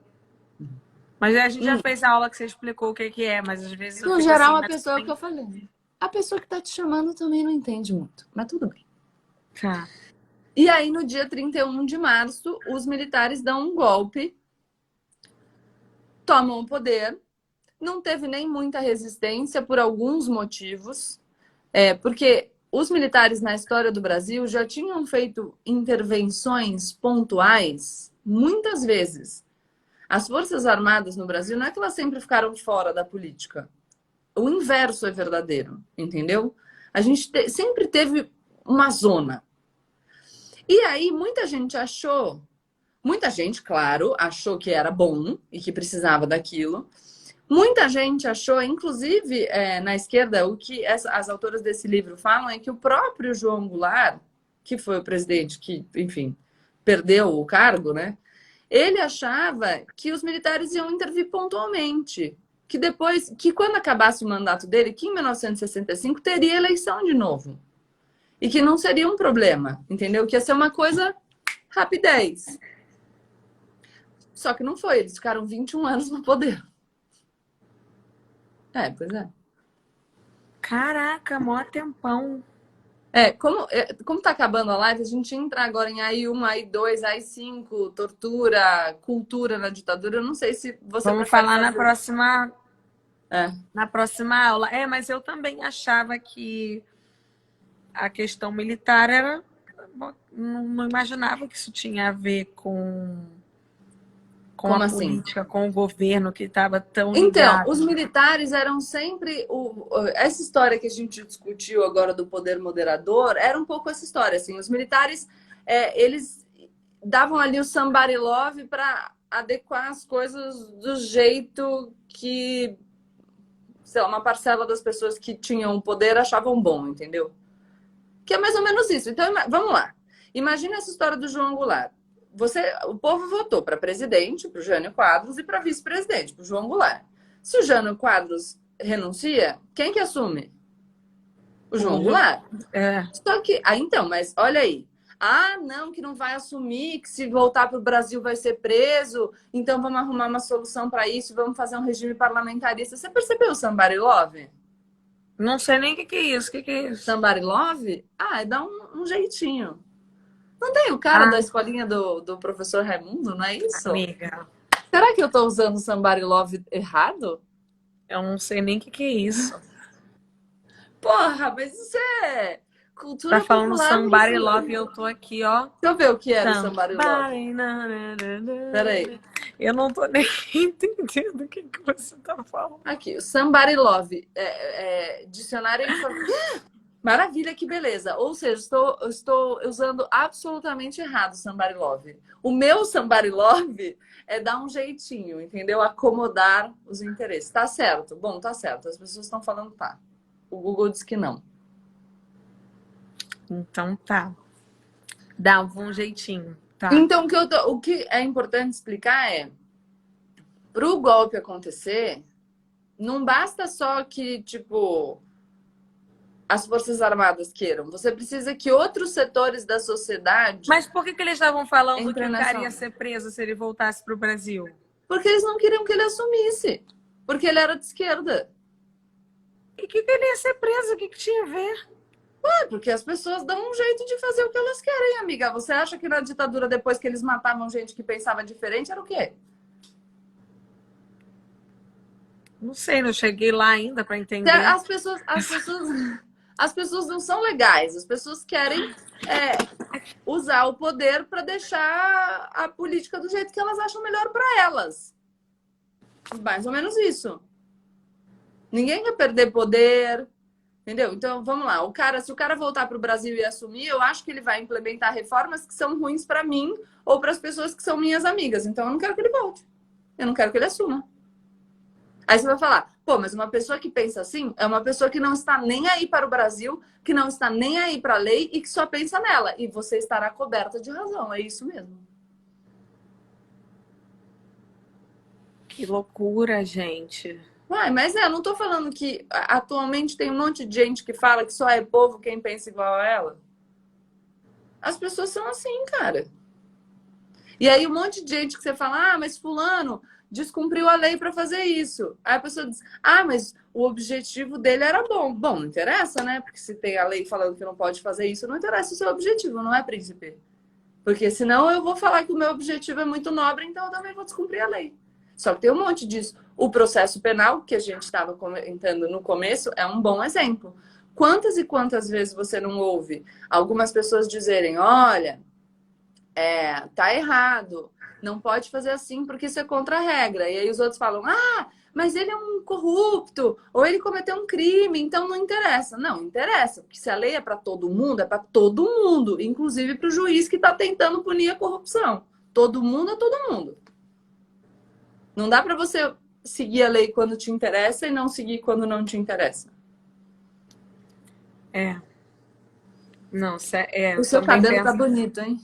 Mas a gente já fez a aula que você explicou o que é, mas às vezes... No geral, a pessoa é o que eu falei. A pessoa que está te chamando também não entende muito, mas tudo bem. Tá. E aí, no dia 31 de março, os militares dão um golpe, tomam o poder. Não teve nem muita resistência por alguns motivos, porque os militares na história do Brasil já tinham feito intervenções pontuais muitas vezes. As Forças Armadas no Brasil não é que elas sempre ficaram fora da política. O inverso é verdadeiro, entendeu? A gente sempre teve uma zona. E aí, muita gente, claro, achou que era bom e que precisava daquilo. Muita gente achou, inclusive na esquerda, o que as autoras desse livro falam é que o próprio João Goulart, que foi o presidente que, enfim, perdeu o cargo, né? Ele achava que os militares iam intervir pontualmente. Que quando acabasse o mandato dele, que em 1965 teria eleição de novo. E que não seria um problema, entendeu? Que ia ser uma coisa rapidez. Só que não foi, eles ficaram 21 anos no poder. Pois é. Caraca, mó tempão. Como tá acabando a live, a gente entra agora em AI1, AI2, AI5, tortura, cultura na ditadura. Eu não sei se você Vamos prefere falar fazer. É. na próxima aula. Mas eu também achava que a questão militar era. Não imaginava que isso tinha a ver com a Como assim? política, com o governo que estava tão Então, os ligado. militares eram sempre. Essa história que a gente discutiu agora do poder moderador era um pouco essa história. Assim, os militares, eles davam ali o somebody love para adequar as coisas do jeito que, sei lá, uma parcela das pessoas que tinham o poder achavam bom, entendeu? Que é mais ou menos isso. Então, vamos lá. Imagina essa história do João Goulart. O povo votou para presidente, para o Jânio Quadros, e para vice-presidente, para o João Goulart. Se o Jânio Quadros renuncia, quem que assume? O João Goulart. É, Só que, então, mas olha aí. Ah, não, que não vai assumir, que se voltar para o Brasil vai ser preso, então vamos arrumar uma solução para isso, vamos fazer um regime parlamentarista. Você percebeu o Somebody Love? não sei nem o que é isso. O que é isso? Somebody Love? Dá um jeitinho. Não tem o cara da Ah, escolinha do professor Raimundo, não é isso? amiga, Será que eu tô usando Somebody Love errado? eu não sei nem o que é isso. Porra, mas isso é Tá cultura falando popular Somebody Love e brasileira. eu tô aqui, ó. Deixa eu ver o que era o Somebody Love. Somebody. Peraí. Eu não tô nem entendendo o que você tá falando. Aqui, o Somebody Love. Dicionário Maravilha, que beleza. Ou seja, estou usando absolutamente errado Somebody Love. O meu Somebody Love é dar um jeitinho, entendeu? Acomodar os interesses. Tá certo. Bom, tá certo. As pessoas estão falando tá. O Google diz que não. Então tá. Dava um jeitinho, tá? Então, o que é importante explicar é, para o golpe acontecer, não basta só que, tipo, as Forças Armadas queiram. Você precisa que outros setores da sociedade Mas por que eles estavam falando que entrem o cara nessa ia onda. ser preso se ele voltasse pro Brasil? Porque eles não queriam que ele assumisse. Porque ele era de esquerda. E que ele ia ser preso? O que tinha a ver? Porque as pessoas dão um jeito de fazer o que elas querem, amiga. Você acha que na ditadura, depois que eles matavam gente que pensava diferente, era o quê? Não sei, não cheguei lá ainda para entender. As pessoas não são legais. As pessoas querem usar o poder para deixar a política do jeito que elas acham melhor para elas. Mais ou menos isso. Ninguém quer perder poder, entendeu? Então, vamos lá. Se o cara voltar para o Brasil e assumir, eu acho que ele vai implementar reformas que são ruins para mim ou para as pessoas que são minhas amigas. Então, eu não quero que ele volte. Eu não quero que ele assuma. Aí você vai falar, pô, mas uma pessoa que pensa assim é uma pessoa que não está nem aí para o Brasil, que não está nem aí para a lei e que só pensa nela. E você estará coberta de razão. É isso mesmo. Que loucura, gente. Mas eu não tô falando que atualmente tem um monte de gente que fala que só é povo quem pensa igual a ela. As pessoas são assim, cara. E aí um monte de gente que você fala, mas fulano descumpriu a lei para fazer isso. Aí a pessoa diz, mas o objetivo dele era bom. Bom, não interessa, né? Porque se tem a lei falando que não pode fazer isso, não interessa o seu objetivo, não é, príncipe? Porque senão eu vou falar que o meu objetivo é muito nobre, então eu também vou descumprir a lei. Só que tem um monte disso. O processo penal, que a gente estava comentando no começo, é um bom exemplo. Quantas e quantas vezes você não ouve algumas pessoas dizerem, olha, tá errado, não pode fazer assim porque isso é contra a regra. E aí os outros falam, mas ele é um corrupto, ou ele cometeu um crime, então não interessa. Não, interessa, porque se a lei é para todo mundo, é para todo mundo, inclusive para o juiz que está tentando punir a corrupção. Todo mundo é todo mundo. Não dá para você seguir a lei quando te interessa e não seguir quando não te interessa. Não, O seu cabelo tá bonito, hein?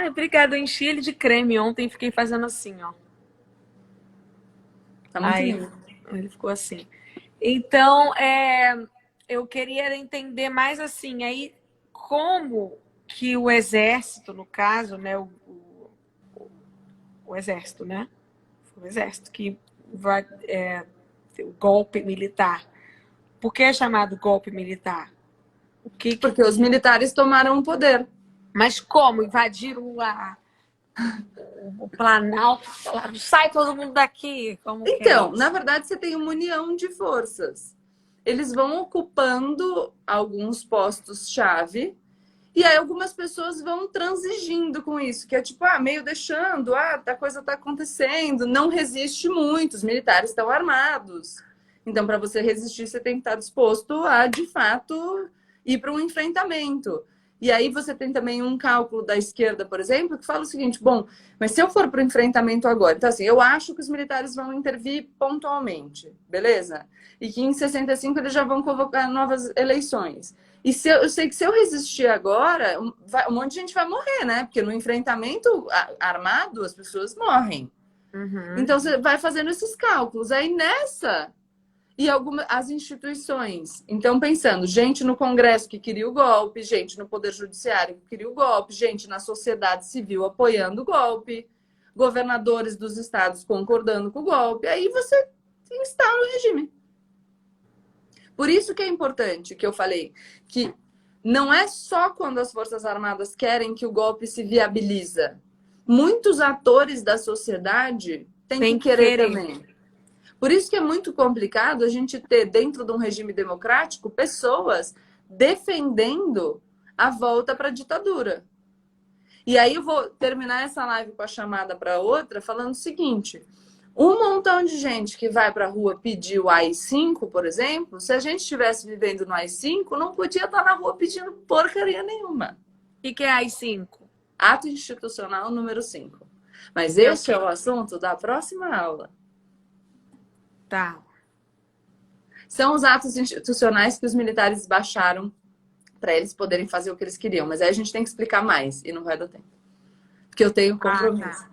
Obrigada. Eu enchi ele de creme ontem e fiquei fazendo assim, ó. Tá muito lindo. Ele ficou assim. Então, eu queria entender mais assim, aí como que o exército, no caso, né, o exército, né? O exército que vai ter o golpe militar. Por que é chamado golpe militar? Porque os militares tomaram o poder. Mas como? Invadiram o Planalto? Falaram, sai todo mundo daqui. Como que é Então, isso? na verdade, você tem uma união de forças. Eles vão ocupando alguns postos-chave e aí algumas pessoas vão transigindo com isso, que é tipo, meio deixando, a coisa tá acontecendo, não resiste muito, os militares estão armados. Então, para você resistir, você tem que estar disposto a, de fato, ir para um enfrentamento. E aí você tem também um cálculo da esquerda, por exemplo, que fala o seguinte, bom, mas se eu for para o enfrentamento agora, então assim, eu acho que os militares vão intervir pontualmente, beleza? E que em 65 eles já vão convocar novas eleições. E eu sei que se eu resistir agora, um monte de gente vai morrer, né? Porque no enfrentamento armado, as pessoas morrem. Uhum. Então, você vai fazendo esses cálculos. Aí, e as instituições. Então, pensando, gente no Congresso que queria o golpe, gente no Poder Judiciário que queria o golpe, gente na sociedade civil apoiando o golpe, governadores dos estados concordando com o golpe. Aí você instala o regime. Por isso que é importante que eu falei que não é só quando as Forças Armadas querem que o golpe se viabiliza. Muitos atores da sociedade têm que querer também. Por isso que é muito complicado a gente ter, dentro de um regime democrático, pessoas defendendo a volta para a ditadura. E aí eu vou terminar essa live com a chamada para outra, falando o seguinte: um montão de gente que vai para a rua pedir o AI-5, por exemplo, se a gente estivesse vivendo no AI-5, não podia estar na rua pedindo porcaria nenhuma. O que é AI-5? Ato Institucional número 5. Mas este é o assunto da próxima aula. Tá. São os atos institucionais que os militares baixaram para eles poderem fazer o que eles queriam. Mas aí a gente tem que explicar mais e não vai dar tempo. Porque eu tenho compromisso.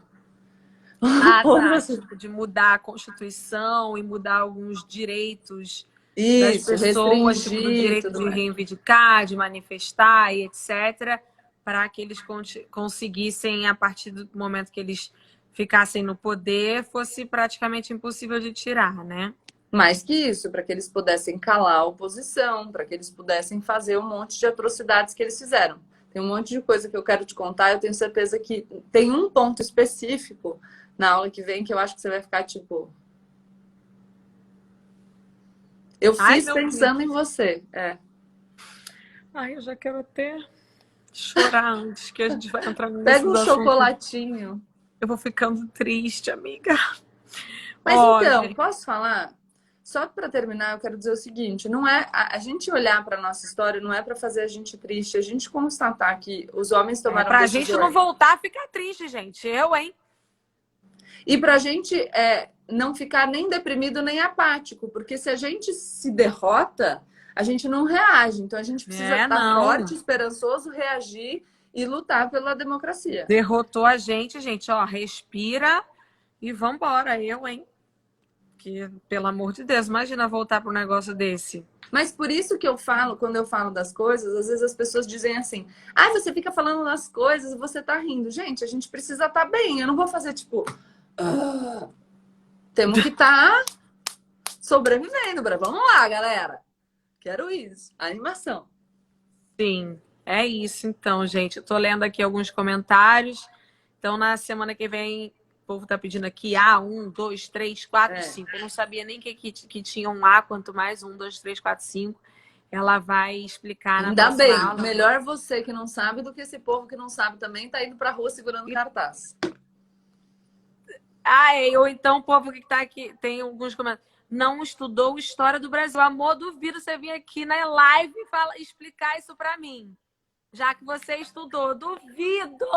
Tá. Tipo, de mudar a Constituição e mudar alguns direitos das pessoas, tipo, do direito de reivindicar, de manifestar e etc., para que eles conseguissem, a partir do momento que eles ficassem no poder, fosse praticamente impossível de tirar, né? Mais que isso, para que eles pudessem calar a oposição, para que eles pudessem fazer um monte de atrocidades que eles fizeram. Tem um monte de coisa que eu quero te contar, eu tenho certeza que tem um ponto específico na aula que vem que eu acho que você vai ficar tipo... Eu fiz pensando em você. Ai, eu já quero até chorar antes que a gente vai entrar no Pega um chocolatinho. Eu vou ficando triste, amiga. Mas então, gente, posso falar? Só para terminar, eu quero dizer o seguinte: não é a gente olhar para nossa história, não é para fazer a gente triste, a gente constatar que os homens tomaram pra decisões. Gente não voltar a ficar triste, gente. hein? E pra gente não ficar nem deprimido nem apático, porque se a gente se derrota, a gente não reage. Então a gente precisa estar forte, esperançoso, reagir e lutar pela democracia. Derrotou a gente, ó, respira e vambora. hein? Que, pelo amor de Deus, imagina voltar para um negócio desse. Mas por isso que eu falo, quando eu falo das coisas, às vezes as pessoas dizem assim: você fica falando das coisas e você tá rindo. Gente, a gente precisa estar bem. Eu não vou fazer tipo... Temos que estar sobrevivendo. Vamos lá, galera. Quero isso. Animação. Sim, é isso então, gente. Eu tô lendo aqui alguns comentários. Então, na semana que vem... O povo tá pedindo aqui 1, 2, 3, 4, 5. Eu não sabia nem que tinha um A, quanto mais 1, 2, 3, 4, 5. Ela vai explicar na próxima aula. Ainda bem, melhor você que não sabe do que esse povo que não sabe também tá indo pra rua segurando cartaz. Ou então o povo que tá aqui, tem alguns comentários. Não estudou história do Brasil. Amor, duvido você vir aqui na live e explicar isso pra mim. Já que você estudou. Duvido!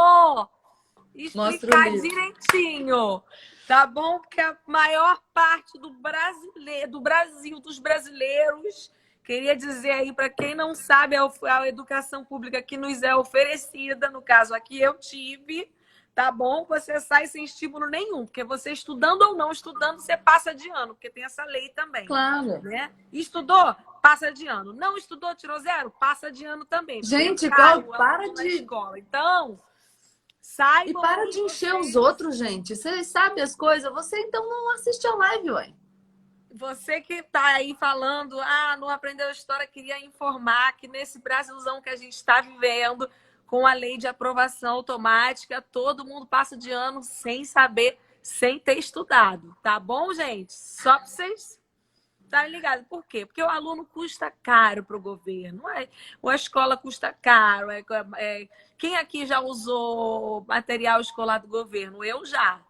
Explicar direitinho, tá bom? Porque a maior parte do Brasil, dos brasileiros, queria dizer aí, para quem não sabe, a educação pública que nos é oferecida, no caso aqui eu tive, tá bom? Você sai sem estímulo nenhum, porque você estudando ou não estudando, você passa de ano, porque tem essa lei também. Claro. Né? Estudou? Passa de ano. Não estudou, tirou 0? Passa de ano também. Gente, para de... escola. Então... Saibam, e para de encher os outros, gente. Você sabe as coisas, você então não assiste a live, ué. Você que está aí falando, não aprendeu história, queria informar que nesse Brasilzão que a gente está vivendo, com a lei de aprovação automática, todo mundo passa de ano sem saber, sem ter estudado. Tá bom, gente? Só para vocês estarem ligados. Por quê? Porque o aluno custa caro para o governo. A escola custa caro. Quem aqui já usou material escolar do governo? Eu já.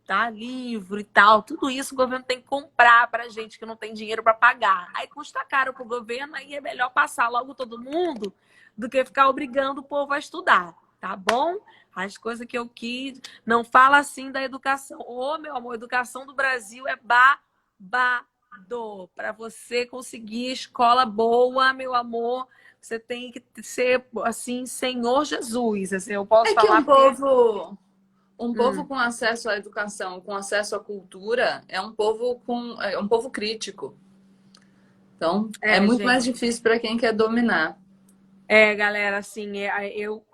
Tá? Livro e tal, tudo isso o governo tem que comprar para gente que não tem dinheiro para pagar. Aí custa caro para o governo, aí é melhor passar logo todo mundo do que ficar obrigando o povo a estudar, tá bom? As coisas que eu quis, não fala assim da educação. Ô, meu amor, a educação do Brasil é babado. Para você conseguir escola boa, meu amor, você tem que ser assim, Senhor Jesus. Assim, eu posso É que falar porque... um povo com acesso à educação, com acesso à cultura, é um povo crítico. Então, é muito mais gente. difícil para quem quer dominar. Galera, assim,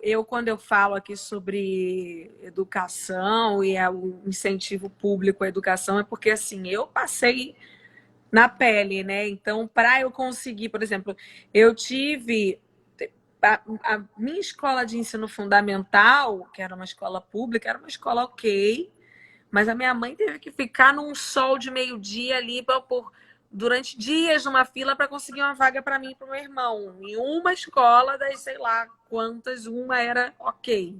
eu quando eu falo aqui sobre educação e o incentivo público à educação, é porque, assim, eu passei na pele, né? Então, para eu conseguir, por exemplo, eu tive a minha escola de ensino fundamental, que era uma escola pública, era uma escola ok, mas a minha mãe teve que ficar num sol de meio-dia ali durante dias numa fila para conseguir uma vaga para mim e para o meu irmão. Em uma escola das sei lá quantas, uma era ok.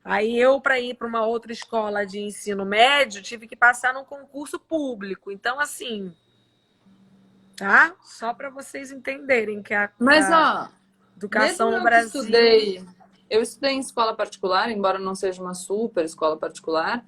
Aí eu, para ir para uma outra escola de ensino médio, tive que passar num concurso público. Então, assim, tá? Só para vocês entenderem que Mas, a ó, mesmo educação no Brasil... eu estudei em escola particular, embora não seja uma super escola particular,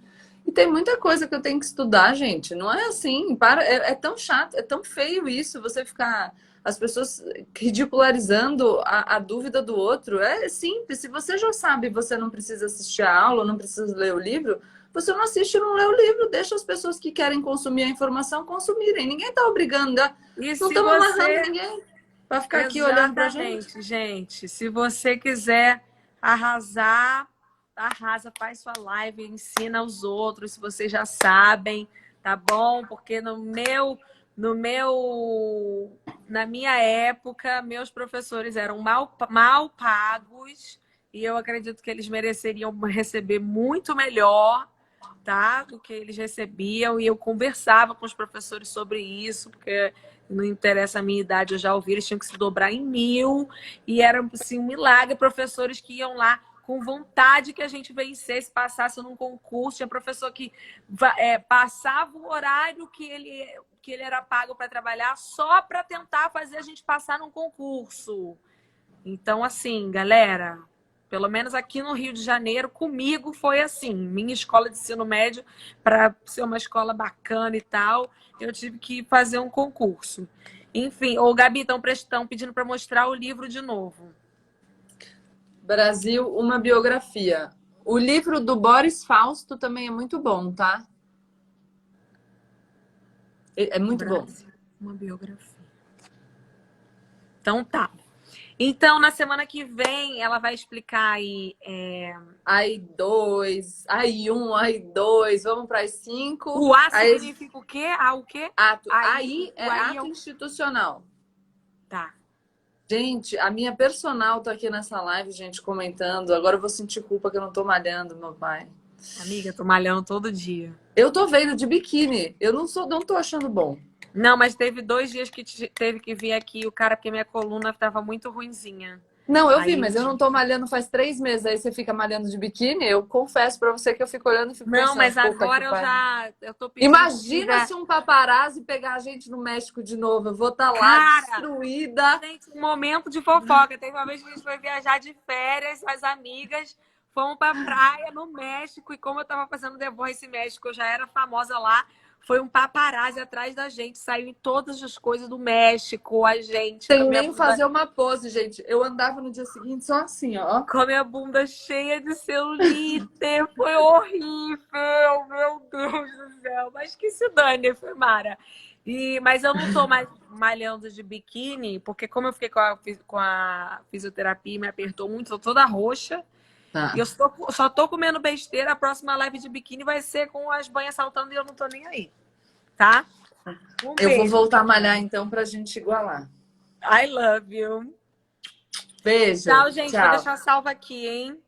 e tem muita coisa que eu tenho que estudar, gente. Não é assim, é tão chato, é tão feio isso, você ficar as pessoas ridicularizando a dúvida do outro. É simples, se você já sabe, você não precisa assistir a aula, não precisa ler o livro, você não assiste e não lê o livro, deixa as pessoas que querem consumir a informação consumirem. Ninguém está obrigando, E não se estamos amarrando você... ninguém para ficar aqui olhando para a gente. Exatamente, gente. Se você quiser arrasar, arrasa, faz sua live, ensina aos outros, se vocês já sabem, tá bom? Porque na minha época, meus professores eram mal pagos e eu acredito que eles mereceriam receber muito melhor, tá? Do que eles recebiam. E eu conversava com os professores sobre isso, porque não interessa a minha idade, eu já ouvi, eles tinham que se dobrar em 1000, e era assim, um milagre, professores que iam lá com vontade que a gente vencesse, passasse num concurso. Tinha professor que passava o horário que ele era pago para trabalhar só para tentar fazer a gente passar num concurso. Então, assim, galera, pelo menos aqui no Rio de Janeiro, comigo foi assim. Minha escola de ensino médio, para ser uma escola bacana e tal, eu tive que fazer um concurso. Enfim, ô Gabi, estão pedindo para mostrar o livro de novo. Brasil, uma biografia. O livro do Boris Fausto também é muito bom, tá? É muito Brasil, uma biografia. Então tá. Então, na semana que vem, ela vai explicar aí. AI2, AI1, AI2, vamos para AI5. O A significa o quê? O quê? Ato. Aí, AI é ato institucional. Tá. Gente, a minha personal tá aqui nessa live, gente, comentando. Agora eu vou sentir culpa que eu não tô malhando, meu pai. Amiga, tô malhando todo dia. Eu tô vendo de biquíni. Eu não tô achando bom. Não, mas teve 2 dias que teve que vir aqui o cara, porque minha coluna tava muito ruinzinha. Não, eu Aí vi, mas eu não tô malhando faz 3 meses. Aí você fica malhando de biquíni. Eu confesso pra você que eu fico olhando e fico pensando. Não, mas "Puta agora que eu tô pedindo... Imagina se um paparazzi pegar a gente no México de novo. Eu vou estar lá destruída. Gente, um momento de fofoca. Teve uma vez que a gente foi viajar de férias, as amigas fomos pra praia no México, e como eu tava fazendo The Voice México, eu já era famosa lá. Foi um paparazzi atrás da gente, saiu em todas as coisas do México, a gente. Sem nem fazer uma pose, gente. Eu andava no dia seguinte só assim, ó. Com a minha bunda cheia de celulite. Foi horrível, meu Deus do céu. Mas que se dane, foi mara. Mas eu não tô mais malhando de biquíni, porque como eu fiquei com a fisioterapia, me apertou muito, tô toda roxa. Tá. E eu só tô comendo besteira. A próxima live de biquíni vai ser com as banhas saltando e eu não tô nem aí. Tá? Um Eu vou beijo. voltar a malhar então pra gente igualar. I love you. Beijo. Tchau, gente. Vou Tchau. deixar salva aqui, hein?